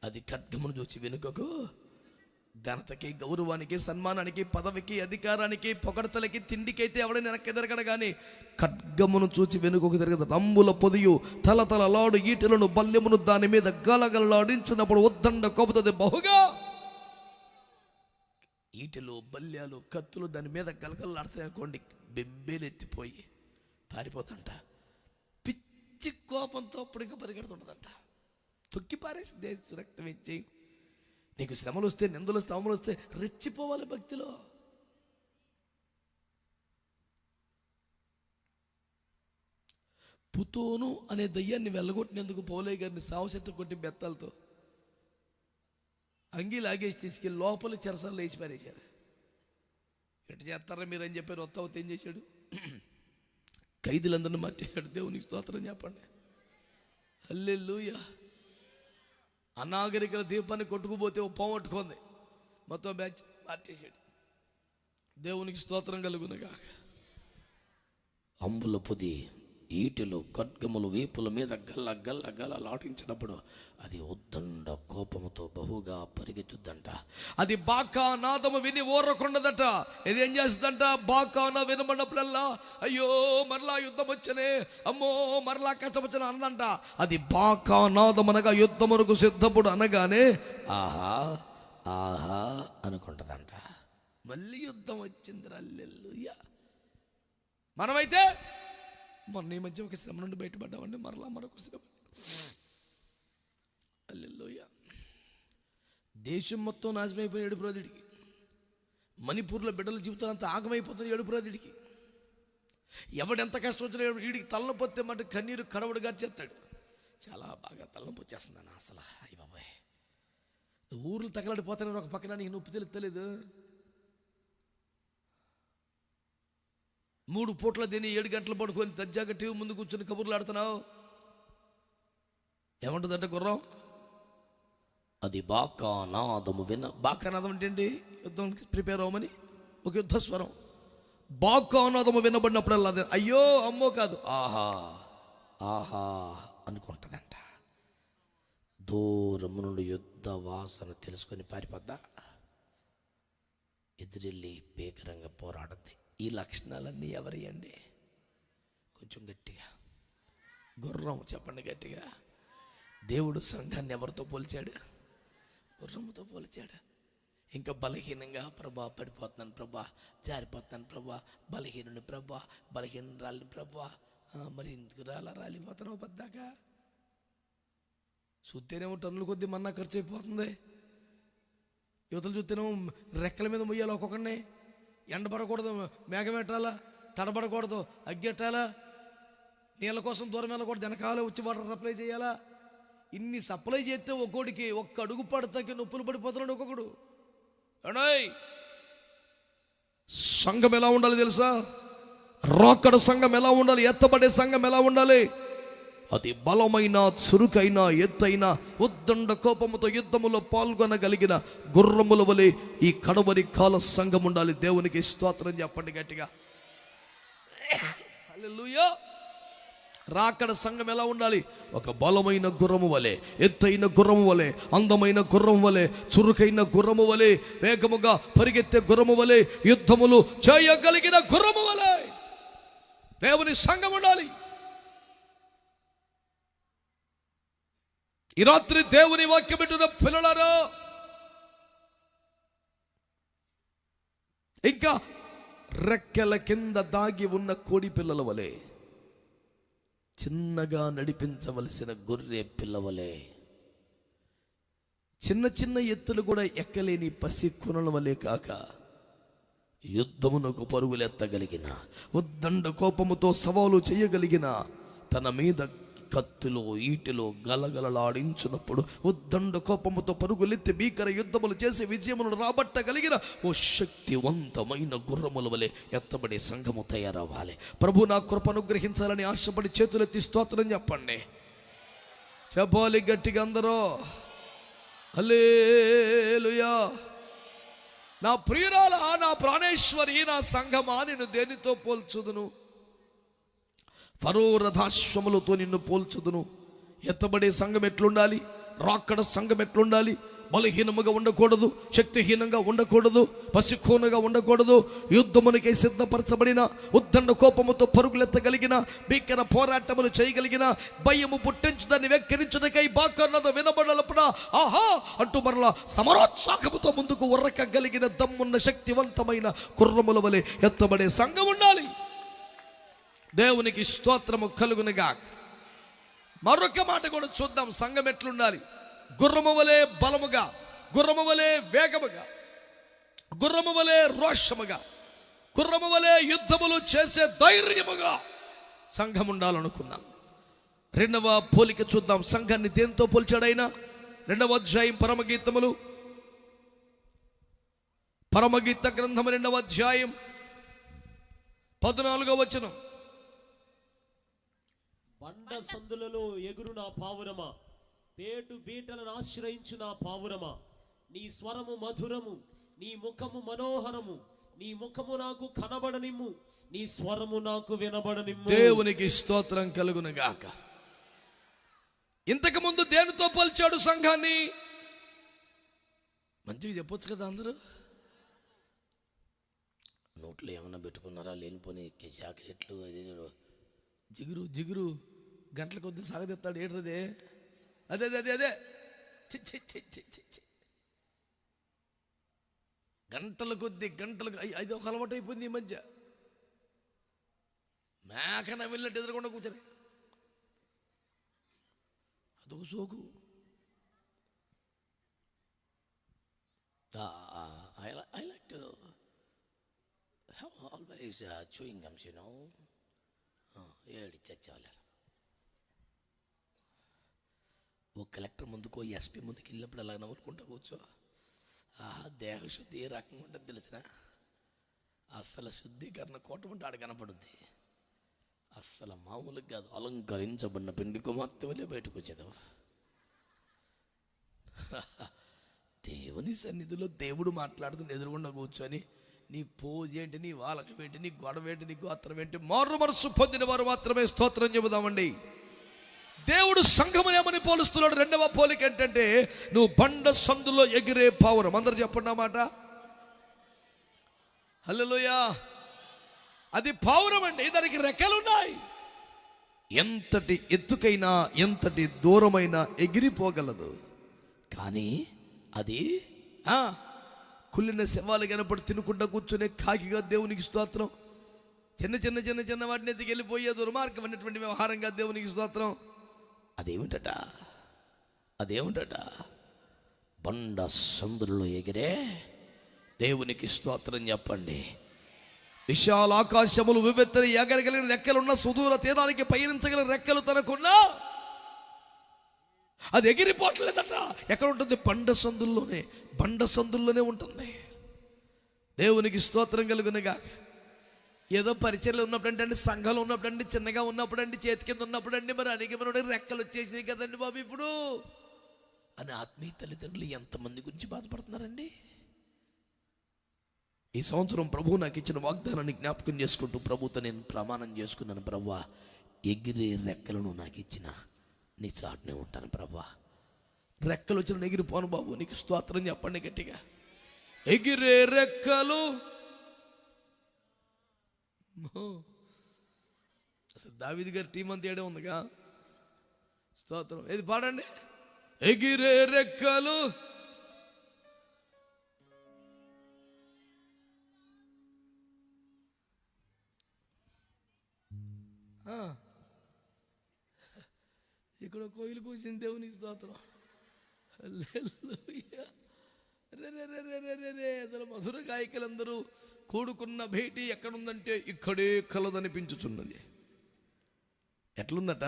అది ఖడ్గమును చూచి వెనుకకు, ఘనతకి, గౌరవానికి, సన్మానానికి, పదవికి, అధికారానికి, పొగడతలకి, తిండికైతే ఎవడైనా వెనక్కి తిరగడు కానీ ఖడ్గమును చూచి వెనుకకు తిరగదు. రంబుల పొదియు తలతలలాడు ఈటెలను బల్యమును దాని మీద గలగలలాడించినప్పుడు ఉద్దండ కోపుతుంది బహుగా. ఈటెలు, బల్యాలు, కత్తులు దాని మీద గలగలలాడుతాయి అనుకోండి, బెంబేలు ఎత్తిపోయి పారిపోతుంట. పిచ్చి కోపంతో అప్పుడు ఇంకా పరిగెడుతుంటుందంట. తొక్కి పారేసి దేశ రక్తం ఇచ్చి, నీకు శ్రమలు వస్తే, నిందలు వస్తే, అవమానాలు వస్తే రెచ్చిపోవాలి భక్తిలో. పుతోను అనే దయ్యాన్ని వెళ్ళగొట్టినందుకు పౌలయ్య గారిని సావశక్తి కొట్టి బెత్తాలతో అంగీ లాగేసి తీసుకెళ్ళి లోపల చెరసాలు లేచి పారేశారు. ఎటు చేస్తారా మీరు అని చెప్పారు. వత్తావత ఏం చేశాడు? ఖైదీలందరినీ మార్చేశాడు. దేవునికి స్తోత్రం చెప్పండి. హల్లెలూయా. అనాగరికల దీపాన్ని కొట్టుకుపోతే ఓ పోగొట్టుకుంది, మొత్తం బ్యాచ్ మార్చేశాడు. దేవునికి స్తోత్రం కలుగునగా. అంబుల పొది, ఈటెలు, ఖడ్గములు వీపుల మీద గల్ల గల్ల గల్ల లాటించినప్పుడు అది ఉద్దండ కోపముతో బహుగా పరిగెత్తుద్దంట. అది బాకా నాదము విని ఓరకుండదట. ఇది ఏం చేస్తుందంట? బాకాన వినబడినప్పుడల్లా అయ్యో మరలా యుద్ధం వచ్చనే, అమ్మో మరలా కష్టం వచ్చనే అందంట. అది బాకా నాదం అనగా యుద్ధమునకు సిద్ధపుడు అనగానే ఆహా ఆహా అనుకుంటుందంట. మళ్ళీ యుద్ధం వచ్చింది. హల్లెలూయా. మనమైతే మొన్న ఈ మధ్య ఒక శ్రమ నుండి బయటపడ్డామండి, మరలా మరొక శ్రమ. హల్లెలూయా. దేశం మొత్తం నాశనం అయిపోయిన ఏడుపురాదుడికి, మణిపూర్లో బిడ్డల జీవితం అంతా ఆగమైపోతుంది ఏడుపురాదుడికి. ఎవడెంత కష్టం వచ్చినా వీడికి తలనొప్పి వస్తే మాట కన్నీరు కడవడుగా చేస్తాడు. చాలా బాగా తలనొప్పి వచ్చేస్తుందన్న అసలు. అయ్య బాబాయ్, ఊర్లు తగలడిపోతానని ఒక పక్కన నీకు నొప్పి తెలుస్తలేదు. 3 పూట్ల తిని 7 గంటలు పడుకొని దజ్జాగా టీవీ ముందు కూర్చొని కబుర్లు ఆడుతున్నావు. ఏమంటుందంటే గుర్రం? అది బాకానాదము విన. బాకానాదం అంటే ఏంటి? యుద్ధంకి ప్రిపేర్ అవ్వమని ఒక యుద్ధ స్వరం. బాకానాదము వినబడినప్పుడల్లా అది అయ్యో అమ్మో కాదు, ఆహా ఆహా అనుకుంటుందంట. దూరము నుండి యుద్ధ వాసన తెలుసుకొని పారిపోద్దా, ఎదురెళ్ళి భీకరంగా పోరాడద్ది. ఈ లక్షణాలన్నీ ఎవరి అండి? కొంచెం గట్టిగా గుర్రం చెప్పండి గట్టిగా. దేవుడు సంఘాన్ని ఎవరితో పోల్చాడు? గుర్రముతో పోల్చాడు. ఇంకా బలహీనంగా, ప్రభా పడిపోతున్నాను ప్రభా, జారిపోతున్నాను ప్రభా, బలహీనుని ప్రభా, బలహీనరాలిని ప్రభా. మరి ఎందుకు రాలిపోతున్నావు పద్దాకా? చూస్తేనేమో టన్నుల కొద్దీ మన్నా ఖర్చు అయిపోతుంది. యువతలు చూస్తేనేమో రెక్కల మీద మొయ్యాలి ఒక్కొక్కడిని. ఎండబడకూడదు మేఘమెట్టాలా, తడబడకూడదు అగ్గెట్టాలా, నీళ్ళ కోసం దూరం వెళ్ళకూడదు, వెనకాల వచ్చి వాటర్ సప్లై చేయాలా. ఇన్ని సప్లై చేస్తే ఒక్కోడికి ఒక్క అడుగు పడతాకి నొప్పులు పడిపోతున్నాడు ఒక్కొక్కడు. అడాయ్, సంఘం ఎలా ఉండాలి తెలుసా? రాకడ సంఘం ఎలా ఉండాలి? ఎత్తబడే సంఘం ఎలా ఉండాలి? అది బలమైన, చురుకైన, ఎత్తైన, ఉద్దండ కోపముతో యుద్ధములో పాల్గొనగలిగిన గుర్రముల వలె ఈ కడవరి కాల సంఘం ఉండాలి. దేవునికి స్తోత్రం చెప్పండి గట్టిగా. హల్లెలూయా. రాకడ సంఘం ఎలా ఉండాలి? ఒక బలమైన గుర్రము వలె, ఎత్తైన గుర్రము వలె, అందమైన గుర్రము వలె, చురుకైన గుర్రము వలె, వేగముగా పరిగెత్తే గుర్రము వలె, యుద్ధములు చేయగలిగిన గుర్రము వలె దేవుని సంఘం ఉండాలి. ఈ రాత్రి దేవుని వాక్యం వింటున్న పిల్లలారా, ఇంకా రెక్కల కింద దాగి ఉన్న కోడి పిల్లల వలె, చిన్నగా నడిపించవలసిన గొర్రె పిల్లవలే, చిన్న చిన్న ఎత్తులు కూడా ఎక్కలేని పసి కొనల వలె కాక, యుద్ధమునకు పరుగులెత్తగలిగిన, ఉద్దండ కోపముతో సవాలు చేయగలిగిన, తన మీద కత్తులో ఈటిలో గలగలలాడించినప్పుడు ఉద్దండ కోపముతో పరుగులెత్తి భీకర యుద్ధములు చేసి విజయములను రాబట్టగలిగిన ఓ శక్తివంతమైన గుర్రముల వలె ఎత్తబడే సంఘము తయారవ్వాలి. ప్రభు నా కృపను గ్రహించాలని ఆశపడి చేతులెత్తి స్తోత్రం చెప్పండి. చెప్పాలి గట్టిగా అందరూ హల్లెలూయా. నా ప్రియురాల, నా ప్రాణేశ్వరి, నా సంఘమా, నేను దేనితో పోల్చుదును? ఫరో రథాశ్వములతో నిన్ను పోల్చుదును. ఎత్తబడే సంఘం ఎట్లుండాలి? రాకడ సంఘం ఎట్లుండాలి? బలహీనముగా ఉండకూడదు, శక్తిహీనంగా ఉండకూడదు, పసిఖోనుగా ఉండకూడదు. యుద్ధమునికే సిద్ధపరచబడిన, ఉద్దండ కోపముతో పరుగులెత్తగలిగిన, భీకర పోరాటములు చేయగలిగిన, భయము పుట్టించు దాన్ని వెక్కిరించుదకై బాకన్నద వినబడలపున ఆహా అంటూ మరలా సమరోత్సాహముతో ముందుకు ఉర్రకగలిగిన దమ్మున్న శక్తివంతమైన కుర్రముల వలె ఎత్తబడే సంఘం ఉండాలి. దేవునికి స్తోత్రము కలుగునుగా. మరొక మాట కూడా చూద్దాం. సంఘం ఎట్లుండాలి? గుర్రము వలె బలముగా, గుర్రము వలె వేగముగా, గుర్రము వలె రోషముగా, గుర్రము వలె యుద్ధములు చేసే ధైర్యముగా సంఘం ఉండాలనుకున్నాం. రెండవ పోలిక చూద్దాం. సంఘాన్ని దేంతో పోల్చాడైనా? 2వ అధ్యాయం పరమగీతములు, పరమగీత గ్రంథము 2వ అధ్యాయం 14వ వచనం. బండ సందులలో ఎగురు నా పావురమా, పేటు బీటలను ఆశ్రయించు నా పావురమా, నీ స్వరము మధురము, నీ ముఖము మనోహరము, నీ ముఖము నాకు కనబడనిమ్ము, నీ స్వరము నాకు వినబడనిమ్ము. దేవునికి స్తోత్రం కలుగునుగాక. ఇంతకు ముందు దేనితో పోల్చాడు సంఘాన్ని? మంచిగా చెప్పొచ్చు కదా అందరూ. నోట్లో ఏమన్నా పెట్టుకున్నారా? లేనిపోని జాకెట్లు, అది జిగురు జిగురు గంటల కొద్ది సాగదెత్తాడు. ఏంటదే? అదే అదే అదే గంటల కొద్ది గంటలకు అది ఒక అలవాటు అయిపోయింది ఈ మధ్య. మేకన వెళ్ళినట్టు ఎదురకుండా కూర్చొని అదొక సోకు. I like to have always chewing gums, you know. ఏడు చచ్చాలి. ఓ కలెక్టర్ ముందుకో ఎస్పీ ముందుకు వెళ్ళినప్పుడు అలా నవ్వుకుంటా కూర్చో. దేహ శుద్ధి ఏ రకంగా ఉంటుంది తెలిసిన? అస్సలు శుద్ధీకరణ కోటమంటే ఆడ కనపడుద్ది. అస్సలు మామూలుగా కాదు, అలంకరించబడిన పిండి కుమార్తె వల్లే బయటకు వచ్చేది. దేవుని సన్నిధిలో దేవుడు మాట్లాడుతున్న ఎదురుగుండా కూర్చొని నీ పోజ్ ఏంటి, నీ వాళ్ళకం ఏంటి, నీ గొడవ ఏంటి, నీ గోత్రం ఏంటి? మారు మనసు పొందిన వారు మాత్రమే స్తోత్రం చెబుదామండి. దేవుడు సంఘమునేమని పోలుస్తున్నాడు? 2వ పోలిక ఏంటంటే, నువ్వు బండ సందులో ఎగిరే పావురం. అందరు చెప్పండి అన్నమాట. హల్లెలూయా. అది పావురం అండి, దానికి రెక్కలున్నాయి. ఎంతటి ఎత్తుకైనా ఎంతటి దూరమైనా ఎగిరిపోగలదు. కానీ అది కుళ్ళిన శవాలు కనపడి తినుకుంటా కూర్చునే కాకిగా దేవునికి స్తోత్రం. చిన్న చిన్న చిన్న చిన్న వాటిని ఎత్తికి వెళ్ళిపోయే దుర్మార్గం అనేటువంటి వ్యవహారంగా దేవునికి స్తోత్రం. అదేమిటట? అదేమిటట? బండ సందులలో ఎగిరే దేవునికి స్తోత్రం చెప్పండి. విశాల ఆకాశములు వివెత్తని ఎగరగలిగిన రెక్కలున్న, సుదూర తీరానికి పయనించగలిగిన రెక్కలు తనకున్నా అది ఎగిరిపోవట్లేదట. ఎక్కడ ఉంటుంది? బండ సందుల్లోనే, బండ సందుల్లోనే ఉంటుంది. దేవునికి స్తోత్రం కలుగునుగా. ఏదో పరిచయలు ఉన్నప్పుడంటే, సంఘంలో ఉన్నప్పుడండి, చిన్నగా ఉన్నప్పుడండి, చేతి కింద ఉన్నప్పుడండి, మరి అనేకమైన రెక్కలు వచ్చేసినాయి కదండి బాబు ఇప్పుడు అని ఆత్మీయ తల్లిదండ్రులు ఎంతమంది గురించి బాధపడుతున్నారండి. ఈ సంవత్సరం ప్రభువు నాకు ఇచ్చిన వాగ్దానాన్ని జ్ఞాపకం చేసుకుంటూ ప్రభుతో నేను ప్రమాణం చేసుకున్నాను. ప్రభువా, ఎగిరే రెక్కలను నాకు ఇచ్చిన నీ చాటునే ఉంటాను. ప్రభువా, రెక్కలు వచ్చిన ఎగిరిపోను బాబు. నీకు స్తోత్రం చెప్పండి గట్టిగా. ఎగిరే రెక్కలు. అసలు దావీదు గారి టీం అంతా ఏడే ఉందిగా. స్తోత్రం. ఏది పాడండి. ఎగిరే రెక్కలు ఇక్కడ కోయిలు కూసింది. దేవుని స్తోత్రం. హల్లెలూయా. అసలు మధుర గాయకులందరూ కూడుకున్న భేటీ ఎక్కడుందంటే ఇక్కడే కలదనిపించుచున్నది. ఎట్లుందట?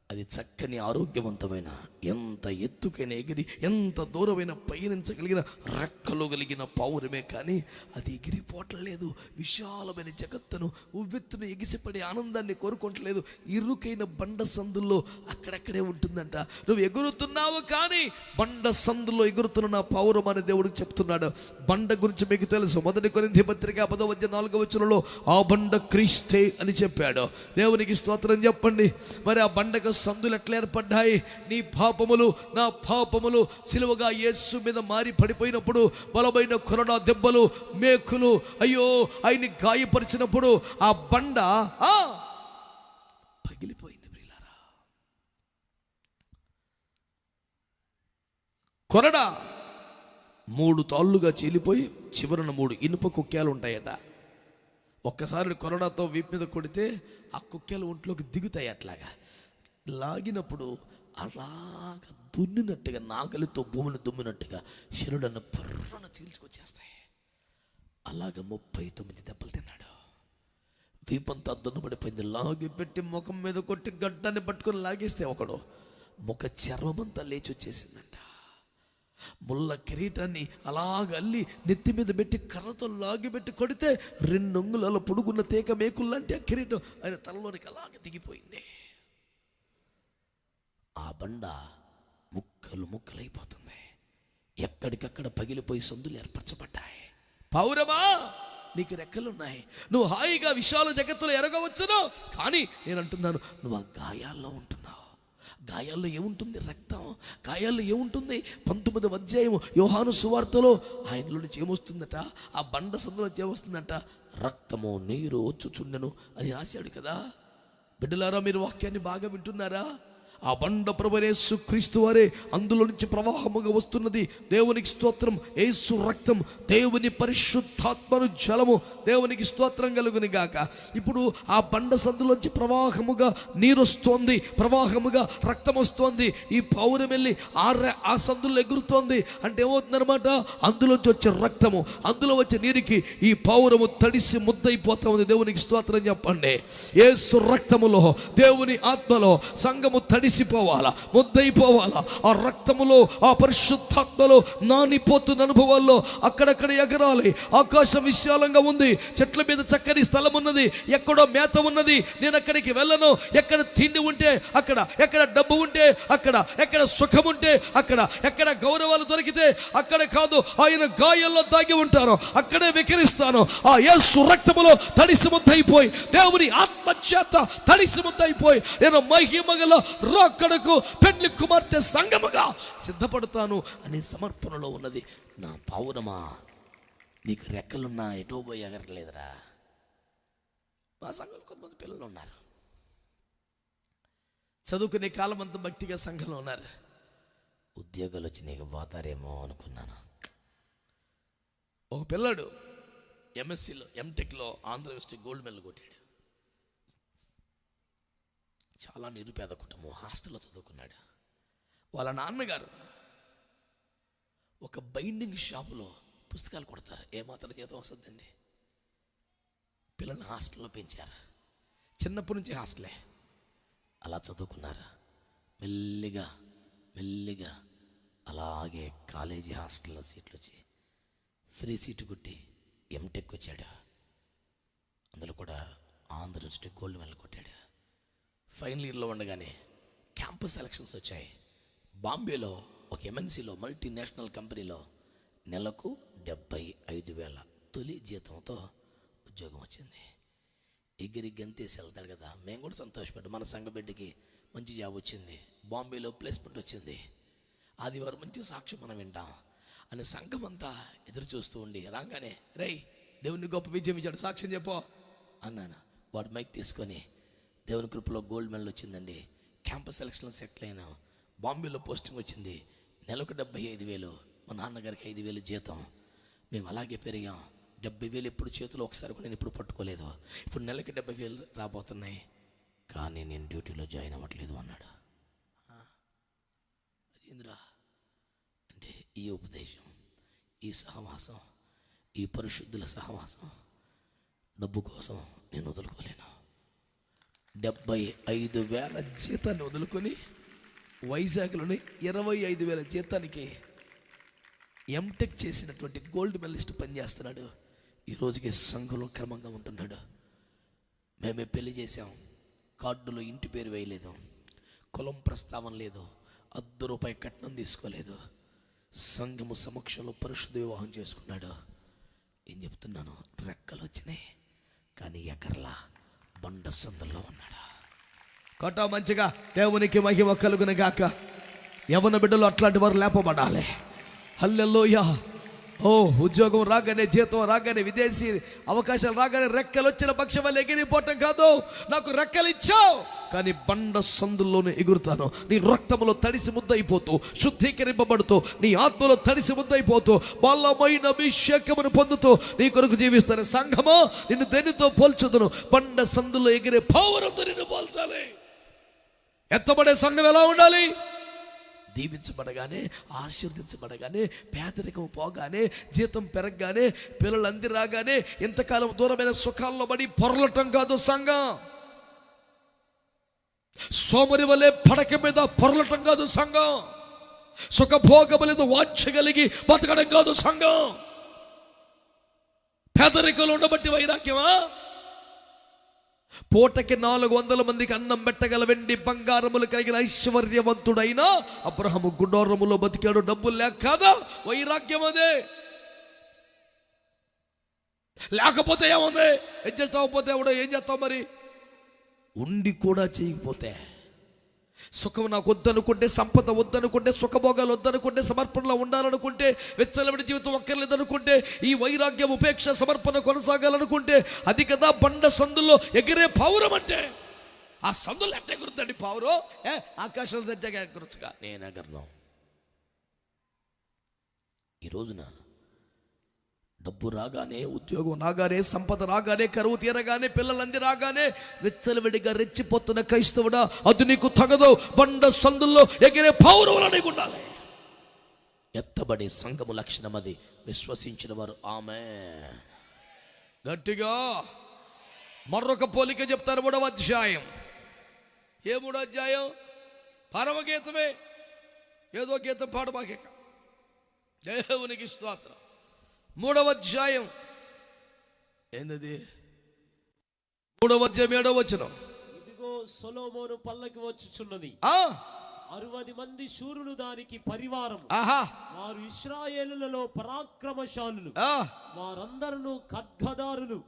అది చక్కని ఆరోగ్యవంతమైన, ఎంత ఎత్తుకైన ఎగిరి ఎంత దూరమైన పయనించగలిగిన రెక్కలు కలిగిన పావురమే, కానీ అది ఎగిరిపోవట్లేదు. విశాలమైన జగత్తును ఉవ్వెత్తున ఎగిసిపడే ఆనందాన్ని కోరుకోవట్లేదు. ఇరుకైన బండ సందుల్లో అక్కడక్కడే ఉంటుందంట. నువ్వు ఎగురుతున్నావు, కానీ బండ సందుల్లో ఎగురుతున్న నా పావురం అని దేవుడికి చెప్తున్నాడు. బండ గురించి మీకు తెలుసు. 1 కొరింథీ పత్రిక 10:4 ఆ బండ క్రీస్తే అని చెప్పాడు. దేవునికి స్తోత్రం చెప్పండి. మరి ఆ బండకు సందులు ఎట్లా ఏర్పడ్డాయి? నీ పాపములు నా పాపములు సిలువగా యేసు మీద మారి పడిపోయినప్పుడు బలమైన కొరడా దెబ్బలు, మేకులు అయ్యో ఆయన్ని గాయపరిచినప్పుడు ఆ బండ పగిలిపోయింది. ప్రియులారా, కొరడా 3 తాళ్ళుగా చీలిపోయి చివరన 3 ఇనుప కుక్కాలు ఉంటాయట. ఒక్కసారి కొరడాతో వీపు మీద కొడితే ఆ కుక్కాలు ఒంట్లోకి దిగుతాయి. అట్లాగా లాగినప్పుడు అలాగ దున్నినట్టుగా, నాగలితో భూమిని దుమ్మినట్టుగా శరీరాన్ని పర్రన చీల్చుకొచ్చేస్తాయి. అలాగ 39 దెబ్బలు తిన్నాడు. వీపంతా దున్నబడిపోయింది. లాగి పెట్టి ముఖం మీద కొట్టి గడ్డాన్ని పట్టుకొని లాగేస్తే ఒకడు ముఖ చర్మమంతా లేచి వచ్చేసిందంట. ముళ్ళ కిరీటాన్ని అలాగ అల్లి నెత్తి మీద పెట్టి కర్రతో లాగి పెట్టి కొడితే 2 అంగుళాల పొడుగున్న తేక మేకుల్లాంటి ఆ కిరీటం ఆయన తలలోనికి అలాగ దిగిపోయింది. ఆ బండ ముక్కలు ముక్కలైపోతుంది. ఎక్కడికక్కడ పగిలిపోయి సందులు ఏర్పరచబడ్డాయి. పావురమా, నీకు రెక్కలున్నాయి. నువ్వు హాయిగా విశాల జగత్తులో ఎరగవచ్చును, కానీ నేను అంటున్నాను, నువ్వు ఆ గాయాల్లో ఉంటున్నావు. గాయాల్లో ఏముంటుంది? రక్తం. గాయాల్లో ఏముంటుంది? 19వ అధ్యాయం యోహాను సువార్తలో ఆయనలో నుంచి ఏమొస్తుందట? ఆ బండ సందులో నుంచి ఏమొస్తుందట? రక్తము నీరు వచ్చుచుండెను అని రాశాడు కదా. బిడ్డలారా, మీరు వాక్యాన్ని బాగా వింటున్నారా? ఆ బండ ప్రభువైన యేసు క్రీస్తు వారే అందులో నుంచి ప్రవాహముగా వస్తున్నది. దేవునికి స్తోత్రం. యేసు రక్తం, దేవుని పరిశుద్ధాత్మను జలము. దేవునికి స్తోత్రం కలుగుని గాక. ఇప్పుడు ఆ బండ సందులోంచి ప్రవాహముగా నీరు వస్తోంది, ప్రవాహముగా రక్తం వస్తోంది. ఈ పౌరం వెళ్ళి ఆ సందులో ఎగురుతోంది. అంటే ఏమవుతుందన్నమాట? అందులోంచి వచ్చే రక్తము, అందులో వచ్చే నీరుకి ఈ పౌరము తడిసి ముద్దయిపోతా ఉంది. దేవునికి స్తోత్రం చెప్పండి. యేసు రక్తములో, దేవుని ఆత్మలో సంఘము తడిసిపోవాలా, ముద్దయిపోవాలా. ఆ రక్తములో, ఆ పరిశుద్ధాత్మలో నానిపోతున్న అనుభవాల్లో అక్కడక్కడ ఎగరాలి. ఆకాశం విశాలంగా ఉంది, చెట్ల మీద చక్కని స్థలం ఉన్నది, ఎక్కడో మేత ఉన్నది. నేను అక్కడికి వెళ్ళను. ఎక్కడ తిండి ఉంటే అక్కడ, ఎక్కడ డబ్బు ఉంటే అక్కడ, ఎక్కడ సుఖం ఉంటే అక్కడ, ఎక్కడ గౌరవాలు దొరికితే అక్కడ కాదు, ఆయన గాయాల్లో దాగి ఉంటాను, అక్కడే వికరిస్తాను. ఆ యేసు రక్తములో తడిసి ముద్దయిపోయి, దేవుని ఆత్మచేత తడిసి ముద్దయిపోయి నేను మహిమగల రాకడకు పెళ్లి కుమార్తె సంగముగా సిద్ధపడతాను అనే సమర్పణలో ఉన్నది. నా పావురమా, నీకు రెక్కలున్నా ఎటో పోయి ఎగరలేదురా. మా సంఘంలో కొంతమంది పిల్లలు ఉన్నారు, చదువుకునే కాలం అంతా భక్తిగా సంఘంలో ఉన్నారు. ఉద్యోగాలు వచ్చి నీకు పోతారేమో అనుకున్నాను. ఒక పిల్లాడు ఎంఎస్సీలో, ఎంటెక్లో ఆంధ్ర యూనివర్సిటీ గోల్డ్ మెడల్ కొట్టాడు. చాలా నిరుపేద కుటుంబం, హాస్టల్లో చదువుకున్నాడు. వాళ్ళ నాన్నగారు ఒక బైండింగ్ షాపులో పుస్తకాలు కొడతారు. ఏమాత్రం జీతం వస్తుందండి. పిల్లల్ని హాస్టల్లో పెంచారు. చిన్నప్పటి నుంచి హాస్టలే. అలా చదువుకున్నారు. మెల్లిగా మెల్లిగా అలాగే కాలేజీ హాస్టల్లో సీట్లు వచ్చి ఫ్రీ సీటు కొట్టి ఎంటెక్ వచ్చాడు. అందులో కూడా ఆంధ్ర యూనివర్సిటీ గోల్డ్ మెడల్ కొట్టాడు. ఫైనల్ ఇయర్లో ఉండగానే క్యాంపస్ సెలక్షన్స్ వచ్చాయి. బాంబేలో ఒక ఎంఎన్సీలో, మల్టీనేషనల్ కంపెనీలో నెలకు 75,000 తొలి జీతంతో ఉద్యోగం వచ్చింది. ఎగిరి గంతేసి వెళ్తాడు కదా. మేము కూడా సంతోషపడ్డాం. మన సంఘ బిడ్డకి మంచి జాబ్ వచ్చింది, బాంబేలో ప్లేస్మెంట్ వచ్చింది, ఆదివారం మంచి సాక్ష్యం మనం వింటాం అని సంఘం అంతా ఎదురు చూస్తూ ఉండి రాగానే, రేయ్ దేవుని గొప్ప విజయం ఇచ్చాడు, సాక్ష్యం చెప్పో అన్నాను. వాడు మైక్ తీసుకొని, దేవుని కృపలో గోల్డ్ మెడల్ వచ్చిందండి, క్యాంపస్ సెలక్షన్లో సెటిల్ అయినా, బాంబేలో పోస్టింగ్ వచ్చింది. నెలకు 75,000, మా నాన్నగారికి 5,000 జీతం. మేము అలాగే పెరిగాం. 70,000 ఎప్పుడు చేతిలో ఒకసారి కూడా నేను ఇప్పుడు పట్టుకోలేదు. ఇప్పుడు నెలకి 70,000 రాబోతున్నాయి, కానీ నేను డ్యూటీలో జాయిన్ అవ్వట్లేదు అన్నాడు. అదేంద్రా అంటే ఈ ఉపదేశం, ఈ సహవాసం, ఈ పరిశుద్ధుల సహవాసం డబ్బు కోసం నేను వదులుకోలేను. 75,000 జీతాన్ని వదులుకొని వైజాగ్లోని 25,000 జీతానికి ఎంటెక్ చేసినటువంటి గోల్డ్ మెడలిస్ట్ పనిచేస్తున్నాడు. ఈ రోజుకి సంఘంలో క్రమంగా ఉంటున్నాడు. మేమే పెళ్లి చేసాం, కార్డులో ఇంటి పేరు వేయలేదు, కులం ప్రస్తావన లేదు, ₹1 కట్నం తీసుకోలేదు, సంఘము సమక్షంలో పరిశుద్ధ వివాహం చేసుకున్నాడు. ఏం చెప్తున్నాను, రెక్కలు వచ్చినాయి కానీ ఎకర్లా బండ సందుల్లో ఉన్నాడు. కొట్ట మంచిగా దేవునికి మహిమ కలుగును గాక. యవన బిడ్డలు అట్లాంటి వారు లేపబడాలి. హల్లెలూయా. ఓ ఉద్యోగం రాగానే, జీతం రాగానే, విదేశీ అవకాశాలు రాగానే రెక్కలు వచ్చిన పక్షం వల్ల ఎగిరిపోవటం కాదు. నాకు రెక్కలు ఇచ్చావు కానీ బండ సందుల్లోనే ఎగురుతాను. నీ రక్తంలో తడిసి ముద్దయిపోతూ, శుద్ధీకరింపబడుతూ, నీ ఆత్మలో తడిసి ముద్దయిపోతూ, బలమైన అభిషేకమును పొందుతూ నీ కొరకు జీవిస్తాను. సంఘమా, నిన్ను దేనితో పోల్చుదును? బండ సందుల్లో ఎగిరే పౌరంతో నిన్ను పోల్చాలి. ఎత్తబడే సంఘం ఎలా ఉండాలి? దీవించబడగానే, ఆశీర్దించబడగానే, పేదరికం పోగానే, జీతం పెరగగానే, పిల్లలు అంది రాగానే ఇంతకాలం దూరమైన సుఖాల్లో పడి పొరలటం కాదు సంఘం. సోమరి వలె పడక మీద పొరలటం కాదు సంఘం. సుఖభోగములతో వాంఛగలిగి బతకడం కాదు సంఘం. పేదరికంలో ఉండబట్టి వైరాగ్యమా? పూటకి 400 మందికి అన్నం పెట్టగల వెండి బంగారములు కలిగిన ఐశ్వర్యవంతుడైన అబ్రహాము గుడారములో బతికాడు. డబ్బులు లేక కాదా? వైరాగ్యం అదే. లేకపోతే ఏముంది? అడ్జస్ట్ అవ్వకపోతే ఎవడో ఏం చేస్తావు మరి? ఉండి కూడా చేయకపోతే, సుఖం నాకు వద్దనుకుంటే, సంపద వద్దనుకుంటే, సుఖభోగాలు వద్దనుకుంటే, సమర్పణలో ఉండాలనుకుంటే, వెచ్చలవిడి జీవితం ఒక్కర్లేదనుకుంటే, ఈ వైరాగ్యం, ఉపేక్ష, సమర్పణ కొనసాగాలనుకుంటే, అది కదా బండ సందుల్లో ఎగిరే పౌరం అంటే. ఆ సందులు ఎట్ట ఎగురుద్దండి పావురం? ఆకాశం దగ్గర ఎగురచ్చుగా. నేను ఎగరను. ఈ రోజున డబ్బు రాగానే, ఉద్యోగం రాగానే, సంపద రాగానే, కరువు తీరగానే, పిల్లలంది రాగానే విచ్చలవిడిగా రెచ్చిపోతున్న క్రైస్తవుడా, అది నీకు తగదు. బండ సందుల్లో ఎగిరే పౌరవులు నీకు ఉండాలి. ఎత్తబడే సంఘము లక్షణం అది. విశ్వసించిన వారు ఆమేన్ గట్టిగా మరొక పోలిక చెప్తారు. 3వ అధ్యాయం. ఏ 3వ అధ్యాయం? పరమగీతమే. ఏదో గీతం పాడబాక. దేవునికి స్తోత్రం. 3వ అధ్యాయం ఏందది? 3వ అధ్యాయం 7వ వచనం. ఇదిగో సొలొమోను పల్లకి వచ్చుచున్నది, 60 మంది శూరులు దానికి పరివారం. వారు ఇశ్రాయేలులలో పరాక్రమశాలులు. వారందరూ ఖడ్గదారులు,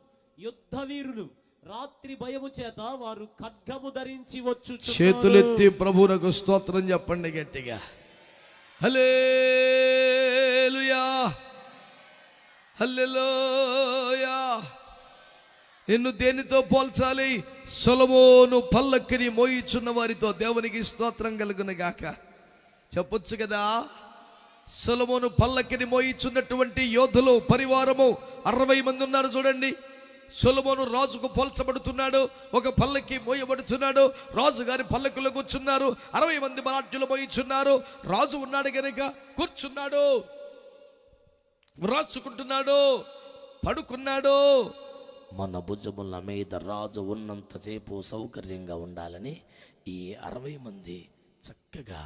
యుద్ధ వీరులు. రాత్రి భయము చేత వారు ఖడ్గము ధరించి వచ్చు. చేతులెత్తి ప్రభువునకు స్తోత్రం చెప్పండి గట్టిగా. హల్లెలూయా, హల్లెలూయా. నిన్ను దేనితో పోల్చాలి? సొలొమోను పల్లకిని మోయిచున్న వారితో. దేవునికి స్తోత్రం కలుగును గాక. చెప్పొచ్చు కదా. సొలొమోను పల్లకిని మోయిచున్నటువంటి యోధులు పరివారము 60 మంది ఉన్నారు. చూడండి, సొలొమోను రాజుకు పోల్చబడుతున్నాడు. ఒక పల్లకి మోయబడుతున్నాడు. రాజు గారి పల్లకిలో కూర్చున్నారు. 60 మంది బలాఢ్యులు మోయిచున్నారు. రాజు ఉన్నాడు కనుక కూర్చున్నాడు, రాసుకుంటున్నాడు, పడుకున్నాడు. మన భుజముల మీద రాజు ఉన్నంతసేపు సౌకర్యంగా ఉండాలని ఈ 60 మంది చక్కగా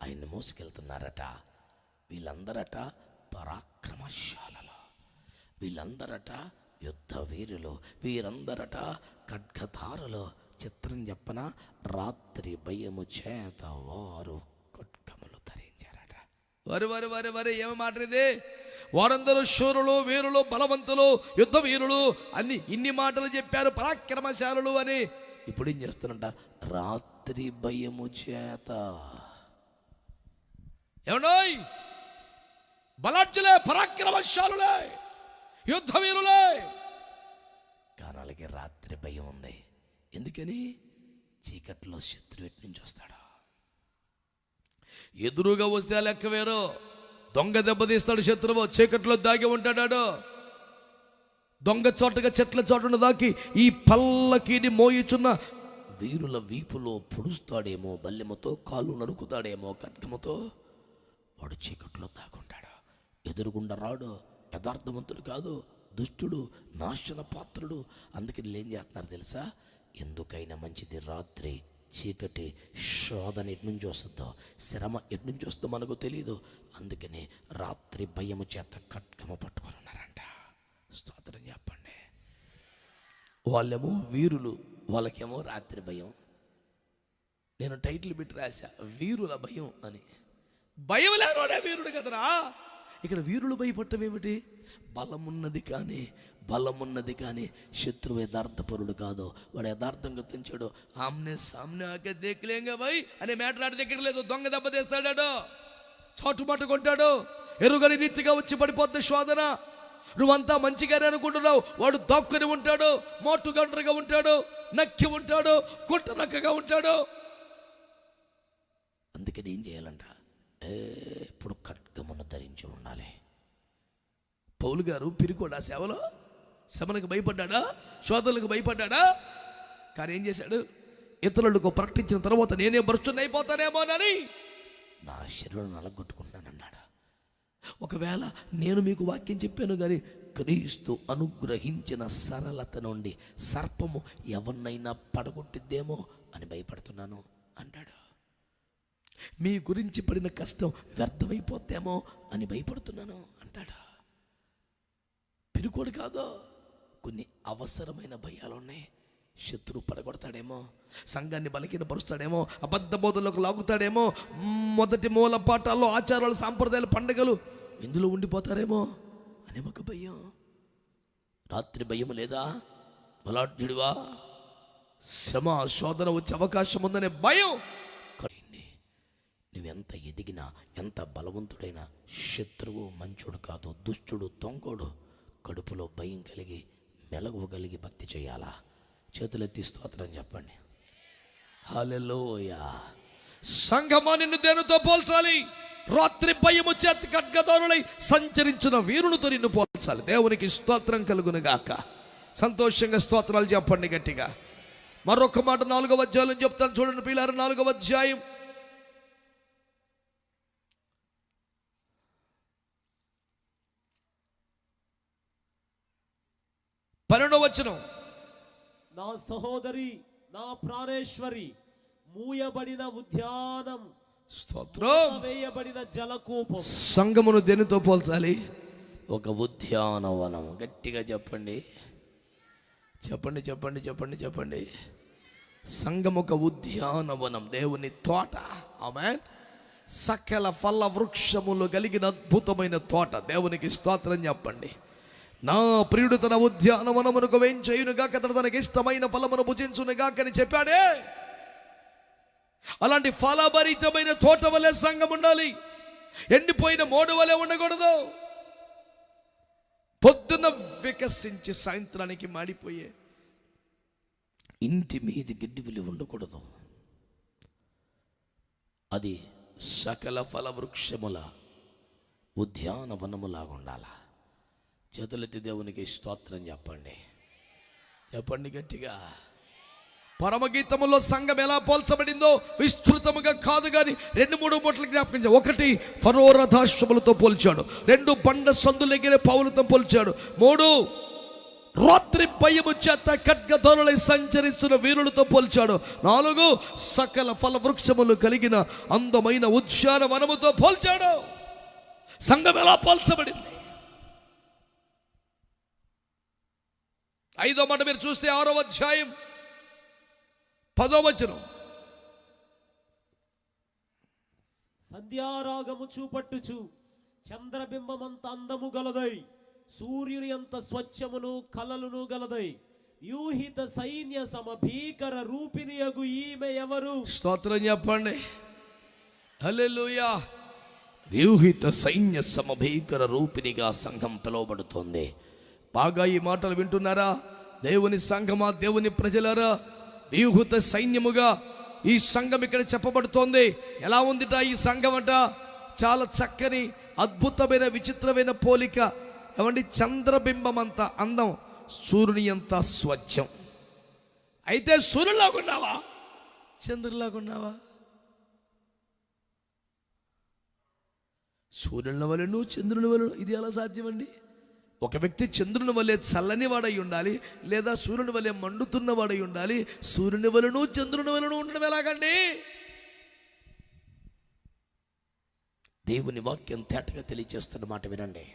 ఆయన్ని మోసుకెళ్తున్నారట. వీళ్ళందరట పరాక్రమశాలలో, వీళ్ళందరట యుద్ధ వీరులు, వీరందరట ఖడ్గధారులు. చిత్రం చెప్పన, రాత్రి భయము చేత వారు ఖడ్గములు ధరించారట. వరి వరి వరి వరి ఏమి మాట ఇది? వారందరూ శూరులు, వీరులు, బలవంతులు, యుద్ధ వీరులు అన్ని ఇన్ని మాటలు చెప్పారు, పరాక్రమశాలులు అని. ఇప్పుడు ఏం చేస్తారంట? రాత్రి భయము చేత. ఏమన్నాయ్? బలాఢ్యులే, పరాక్రమశాలులే, యుద్ధ వీరులే, కానీ అలాగే రాత్రి భయం ఉంది. ఎందుకని? చీకట్లో శత్రువు ఎటు నుంచి వస్తాడు? ఎదురుగా వస్తే ఆ లెక్క వేరు. దొంగ దెబ్బతీస్తాడు శత్రువు, చీకట్లో దాగి ఉంటాడాడు. దొంగ చోటగా చెట్ల చోటును దాకి ఈ పల్లకిని మోయుచున్న వీరుల వీపులో పొడుస్తాడేమో, బల్లెముతో కాళ్ళు నరుకుతాడేమో, ఖడ్గముతో. వాడు చీకట్లో దాక్కుంటాడు, ఎదురుగుండా రాడు. యథార్థవంతుడు కాదు, దుష్టుడు, నాశన పాత్రుడు. అందుకే ఏం చేస్తున్నారు తెలుసా? ఎందుకైనా మంచిది రాత్రి చీకటి శోధన ఎట్నుంచి వస్తుందో, శ్రమ ఎట్నుంచి వస్తుందో మనకు తెలియదు. అందుకని రాత్రి భయము చేత ఖడ్గము పట్టుకొని ఉన్నారంట. స్తోత్రం చెప్పండి. వాళ్ళేమో వీరులు, వాళ్ళకేమో రాత్రి భయం. నేను టైటిల్ పెట్టి రాశా, వీరుల భయం అని. భయం లేనోడే వీరుడు కదరా. ఇక్కడ వీరులు భయపడటం ఏమిటి? బలమున్నది కానీ శత్రువు యథార్థపరుడు కాదు. వాడు యథార్థం గుర్తించాడు. ఆమ్నే సామ్నే ఆకే దేఖలేంగా భయ్ అనే మాట్లాడి దగ్గర లేదు. దొంగ దెబ్బ తీస్తాడాడు, చాటుమాటు కొంటాడు, ఎరుగని రీతిగా వచ్చి పడిపోద్ది శోధన. నువ్వంతా మంచిగానే అనుకుంటున్నావు, వాడు దాక్కుని ఉంటాడు, మోటుగండ్రగా ఉంటాడు, నక్కి ఉంటాడు, గుట్ట నక్కగా ఉంటాడు. అందుకని ఏం చేయాలంట? ఎప్పుడు ఖడ్గమును ధరించి ఉండాలి. పౌలు గారు పిరికోడా సేవలో? శ్రమలకు భయపడ్డా, శోధనలకు భయపడ్డా? కానీ ఏం చేశాడు? ఇతరులకు ప్రకటించిన తర్వాత నేనే భ్రష్టునైపోతానేమోనని నా శరీరం నలగొట్టుకుంటున్నానన్నాడు. ఒకవేళ నేను మీకు వాక్యం చెప్పాను కానీ క్రీస్తు అనుగ్రహించిన సరళత నుండి సర్పము ఎవరినైనా పడగొట్టిద్దేమో అని భయపడుతున్నాను అంటాడు. మీ గురించి పడిన కష్టం వ్యర్థమైపోతేమో అని భయపడుతున్నాను అంటాడు. పిరుకోడు కాదు, కొన్ని అవసరమైన భయాలు ఉన్నాయి. శత్రువు పడగొడతాడేమో, సంఘాన్ని బలహీనపరుస్తాడేమో, అబద్ధ బోధనలోకి లాగుతాడేమో, మొదటి మూల పాఠాల్లో ఆచారాలు, సాంప్రదాయాలు, పండుగలు ఇందులో ఉండిపోతారేమో అనే ఒక భయం. రాత్రి భయం లేదా? బలాఢ్యుడివా? శ్రమ శోధన వచ్చే అవకాశం ఉందనే భయం. నువ్వెంత ఎదిగినా, ఎంత బలవంతుడైనా శత్రువు మంచోడు కాదు, దుష్టుడు, దొంగోడు. కడుపులో భయం కలిగి, మెలగవగలిగి భక్తి చేయాలా? చేతులెత్తి స్తోత్రం చెప్పండి. హల్లెలూయా. సంఘమా నిన్ను దేనితో పోల్చాలి? రాత్రి భయము చేత ఖడ్గదారులై సంచరించిన వీరునితో నిన్ను పోల్చాలి. దేవునికి స్తోత్రం కలుగును గాక. సంతోషంగా స్తోత్రాలు చెప్పండి గట్టిగా. మరొక మాట 4వ అధ్యాయం చెప్తాను చూడండి పిల్లారు. 4వ అధ్యాయం 12వ వచనం. నా సహోదరి, నా ప్రాణేశ్వరి, మూయబడిన ఉద్యానం, స్తోత్రం, వేయబడిన జలకూపం. సంఘమును దేనితో పోల్చాలి? ఒక ఉద్యానవనం. గట్టిగా చెప్పండి, చెప్పండి, చెప్పండి, చెప్పండి, చెప్పండి. సంఘం ఒక ఉద్యానవనం, దేవుని తోట. ఆమేన్. సకల ఫల వృక్షములు కలిగిన అద్భుతమైన తోట. దేవునికి స్తోత్రం చెప్పండి. నా ప్రియుడు తన ఉద్యానవనమునకు వేంచేయునుగాక, తనకి ఇష్టమైన ఫలమును భుజించునుగాక అని చెప్పాడే. అలాంటి ఫలభరితమైన తోట వలె సంఘం ఉండాలి. ఎండిపోయిన మోడు వలె ఉండకూడదు. పొద్దున వికసించి సాయంత్రానికి మాడిపోయే ఇంటి మీది గిడ్డివిలి ఉండకూడదు. అది సకల ఫల వృక్షముల ఉద్యానవనములాగా ఉండాలా. చేతులెత్తి దేవునికి స్తోత్రం చెప్పండి, చెప్పండి గట్టిగా. పరమగీతములో సంఘం ఎలా పోల్చబడిందో విస్తృతముగా కాదు కానీ 2-3 మూటలు జ్ఞాపకం. 1 ఫరో రథాశ్వములతో పోల్చాడు. 2 బండ సందులెగిరే పౌలతో పోల్చాడు. 3 రాత్రి భయము చేత ఖడ్గదారులై సంచరిస్తున్న వీరులతో పోల్చాడు. 4 సకల ఫల వృక్షములు కలిగిన అందమైన ఉద్యానవనముతో పోల్చాడు. సంఘం ఎలా పోల్చబడింది? 5వ మాట మీరు చూస్తే 6వ అధ్యాయం 10వ వచనం. సంధ్యారాగము చూపట్టుచు చంద్రబింబమంత అందము గలదై, సూర్యుని అంత స్వచ్ఛమును కలలును గలదై, వ్యూహిత సైన్య సమభీకర రూపిణియగు ఈమె ఎవరు? స్తోత్రం చెప్పండి. హల్లెలూయా. వ్యూహిత సైన్య సమభీకర రూపిణిగా సంఘం పిలువబడుతోంది. బాగా ఈ మాటలు వింటున్నారా? దేవుని సంఘమా, దేవుని ప్రజలారా, వ్యూహిత సైన్యముగా ఈ సంఘం ఇక్కడ చెప్పబడుతోంది. ఎలా ఉందిట ఈ సంఘం అంట? చాలా చక్కని అద్భుతమైన విచిత్రమైన పోలిక. ఏమండి, చంద్రబింబం అంత అందం, సూర్యుని అంత స్వచ్ఛం. అయితే సూర్యులాగున్నావా, చంద్రులాగున్నావా? సూర్యుని వలెను చంద్రుని వలెను, ఇది ఎలా సాధ్యమండి? ఒక వ్యక్తి చంద్రుని వలె చల్లని వాడై ఉండాలి, లేదా సూర్యుని వలె మండుతున్న వాడై ఉండాలి. సూర్యుని వలెను చంద్రుని వలెను ఉండడం ఎలాగండి? దేవుని వాక్యం తేటగా తెలియజేస్తున్న మాట వినండి,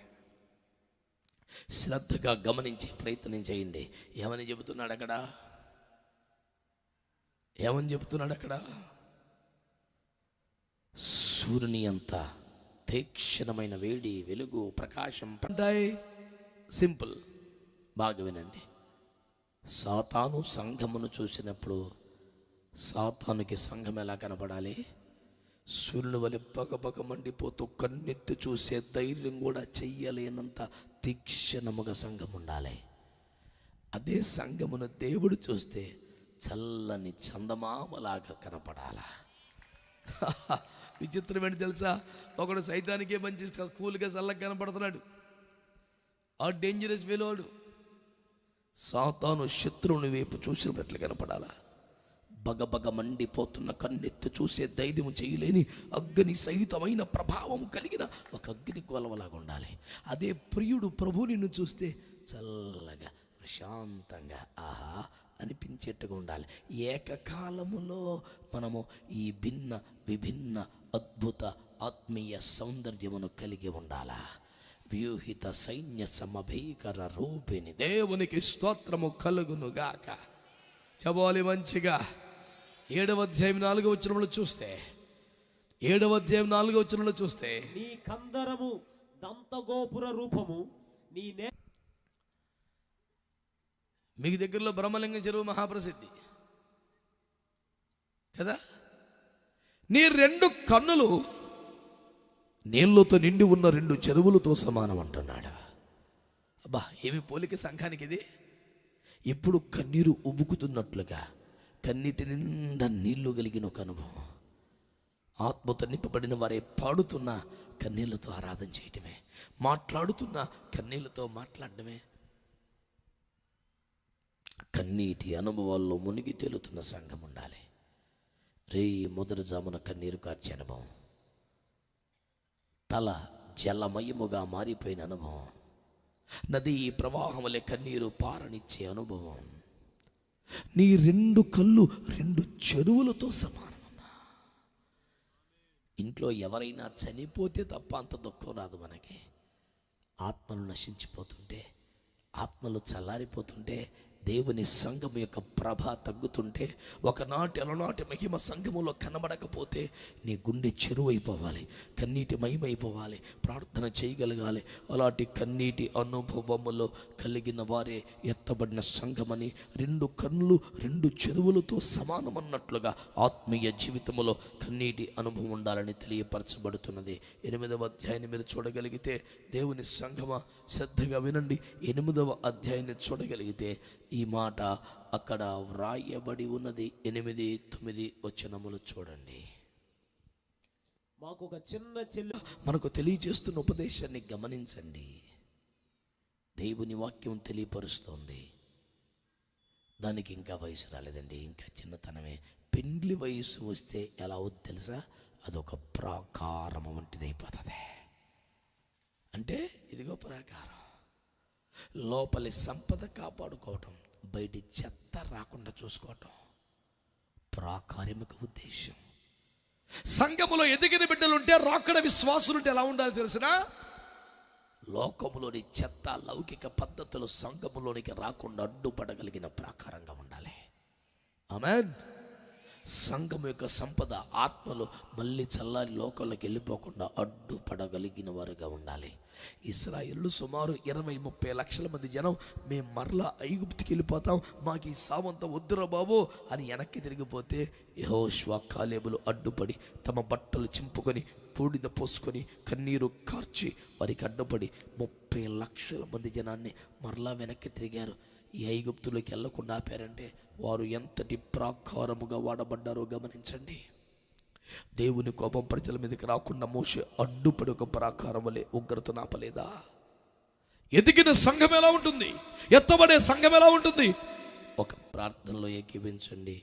శ్రద్ధగా గమనించి ప్రయత్నం చేయండి. ఏమని చెబుతున్నాడు అక్కడ? ఏమని చెబుతున్నాడు అక్కడ? సూర్యుని అంత తీక్షణమైన వేడి, వెలుగు, ప్రకాశం పంటాయి. సింపుల్, బాగా వినండి. సాతాను సంఘమును చూసినప్పుడు సాతానుకి సంఘం ఎలా కనపడాలి? సూర్యుని వలె పగపగ మండిపోతూ కన్నెత్తి చూసే ధైర్యం కూడా చెయ్యలేనంత తీక్షణముగా సంఘం ఉండాలి. అదే సంఘమును దేవుడు చూస్తే చల్లని చందమామలాగా కనపడాలా. విచిత్రం ఏంటి తెలుసా? ఒకడు సైతానికే మంచి కూల్గా చల్లగా కనపడుతున్నాడు, ఆ డేంజరస్ వేలోడు. సాతాను శత్రువుని వైపు చూసినట్లు కనపడాలా. బగబగ మండిపోతున్న కన్నెత్తి చూసే ధైర్యం చేయలేని అగ్ని సహితమైన ప్రభావం కలిగిన ఒక అగ్ని గోలవలాగా ఉండాలి. అదే ప్రియుడు ప్రభు నిన్ను చూస్తే చల్లగా ప్రశాంతంగా ఆహా అనిపించేట్టుగా ఉండాలి. ఏకకాలములో మనము ఈ భిన్న విభిన్న అద్భుత ఆత్మీయ సౌందర్యమును కలిగి ఉండాలా. వ్యూహిత సైన్య సమభీకర రూపిణి దేవునికి స్తోత్రము కలుగునుగాక. చెప్పాలి మంచిగా. 7వ అధ్యాయం 4వ వచనంలో చూస్తే, 7వ అధ్యాయం 4వ వచనంలో చూస్తే, నీ కందరము దంతగోపుర రూపము నీ మీకు దగ్గరలో బ్రహ్మలింగం చెరువు మహాప్రసిద్ధి కదా. నీ 2 కన్నులు నీళ్లతో నిండి ఉన్న 2 చెరువులతో సమానం అంటున్నాడు. అబ్బా, ఏమి పోలిక సంఘానికి ఇది! ఇప్పుడు కన్నీరు ఉబుకుతున్నట్లుగా కన్నీటి నిండా నీళ్లు కలిగిన ఒక అనుభవం. ఆత్మతో నింపబడిన వారే పాడుతున్న కన్నీళ్లతో ఆరాధన చేయటమే, మాట్లాడుతున్న కన్నీళ్లతో మాట్లాడటమే. కన్నీటి అనుభవాల్లో మునిగి తేలుతున్న సంఘం ఉండాలి. మొదటి జామున కన్నీరు కార్చే అనుభవం, తల జలమయముగా మారిపోయిన అనుభవం, నదీ ప్రవాహం వలె కన్నీరు పారనిచ్చే అనుభవం. నీ 2 కళ్ళు 2 చెరువులతో సమానమమ్మా. ఇంట్లో ఎవరైనా చనిపోతే తప్ప అంత దుఃఖం రాదు మనకి. ఆత్మలు నశించిపోతుంటే, ఆత్మలు చల్లారిపోతుంటే, దేవుని సంఘము యొక్క ప్రభ తగ్గుతుంటే, ఒకనాటి అలనాటి మహిమ సంఘములో కనబడకపోతే నీ గుండె చెరువైపోవాలి, కన్నీటి మహిమైపోవాలి, ప్రార్థన చేయగలగాలి. అలాంటి కన్నీటి అనుభవములో కలిగిన వారే ఎత్తబడిన సంఘమని. 2 కన్నులు 2 చెరువులతో సమానమన్నట్లుగా ఆత్మీయ జీవితంలో కన్నీటి అనుభవం ఉండాలని తెలియపరచబడుతున్నది. 8వ అధ్యాయాన్ని మీరు చూడగలిగితే, దేవుని సంఘమా శ్రద్ధగా వినండి. 8వ అధ్యాయాన్ని చూడగలిగితే ఈ మాట అక్కడ వ్రాయబడి ఉన్నది. 8, 9 వచనములు చూడండి. మాకు ఒక చిన్న చెల్లి మనకు తెలియజేస్తున్న ఉపదేశాన్ని గమనించండి. దేవుని వాక్యం తెలియపరుస్తోంది. దానికి ఇంకా వయసు రాలేదండి, ఇంకా చిన్నతనమే. పెండ్లి వయసు వస్తే ఎలా అవుతుంది తెలుసా? అదొక ప్రాకారం వంటిది అయిపోతుంది. అంటే ఇదిగో ప్రాకారం, లోపలి సంపద కాపాడుకోవటం, బయటి చెత్త రాకుండా చూసుకోవటం ప్రాకార్యముకు ఉద్దేశం. సంఘములో ఎదిగిన బిడ్డలుంటే, రాకడ విశ్వాసులుంటే ఎలా ఉండాలి తెలిసిన? లోకములోని చెత్త లౌకిక పద్ధతులు సంఘములోనికి రాకుండా అడ్డుపడగలిగిన ప్రాకారంగా ఉండాలి. ఆమేన్. సంఘం యొక్క సంపద ఆత్మలు మళ్ళీ చల్లారి లోకంలోకి వెళ్ళిపోకుండా అడ్డుపడగలిగిన వారుగా ఉండాలి. ఇశ్రాయేలు సుమారు 20-30 లక్షల మంది జనం, మేము మరలా ఐగుప్తుకి వెళ్ళిపోతాం, మాకు ఈ సావంత వద్దురా బాబు అని వెనక్కి తిరిగిపోతే, యెహోషువ కాలేబులు అడ్డుపడి తమ బట్టలు చింపుకొని బూడిద పోసుకొని కన్నీరు కార్చి వారికి అడ్డుపడి 30 లక్షల మంది జనాన్ని మరలా వెనక్కి తిరిగారు. ఈ ఐగుప్తులోకి వెళ్లకుండా ఆపారంటే వారు ఎంతటి ప్రాకారముగా వాడబడ్డారో గమనించండి. దేవుని కోపం ప్రజల మీదకి రాకుండా మోషే అడ్డుపడి ఒక ప్రాకారం వలె ఉగ్రతను ఆపలేదా? ఎదిగిన సంఘం ఎలా ఉంటుంది? ఎత్తబడే సంఘం ఎలా ఉంటుంది? ఒక ప్రార్థనలో ఏకీవించండి.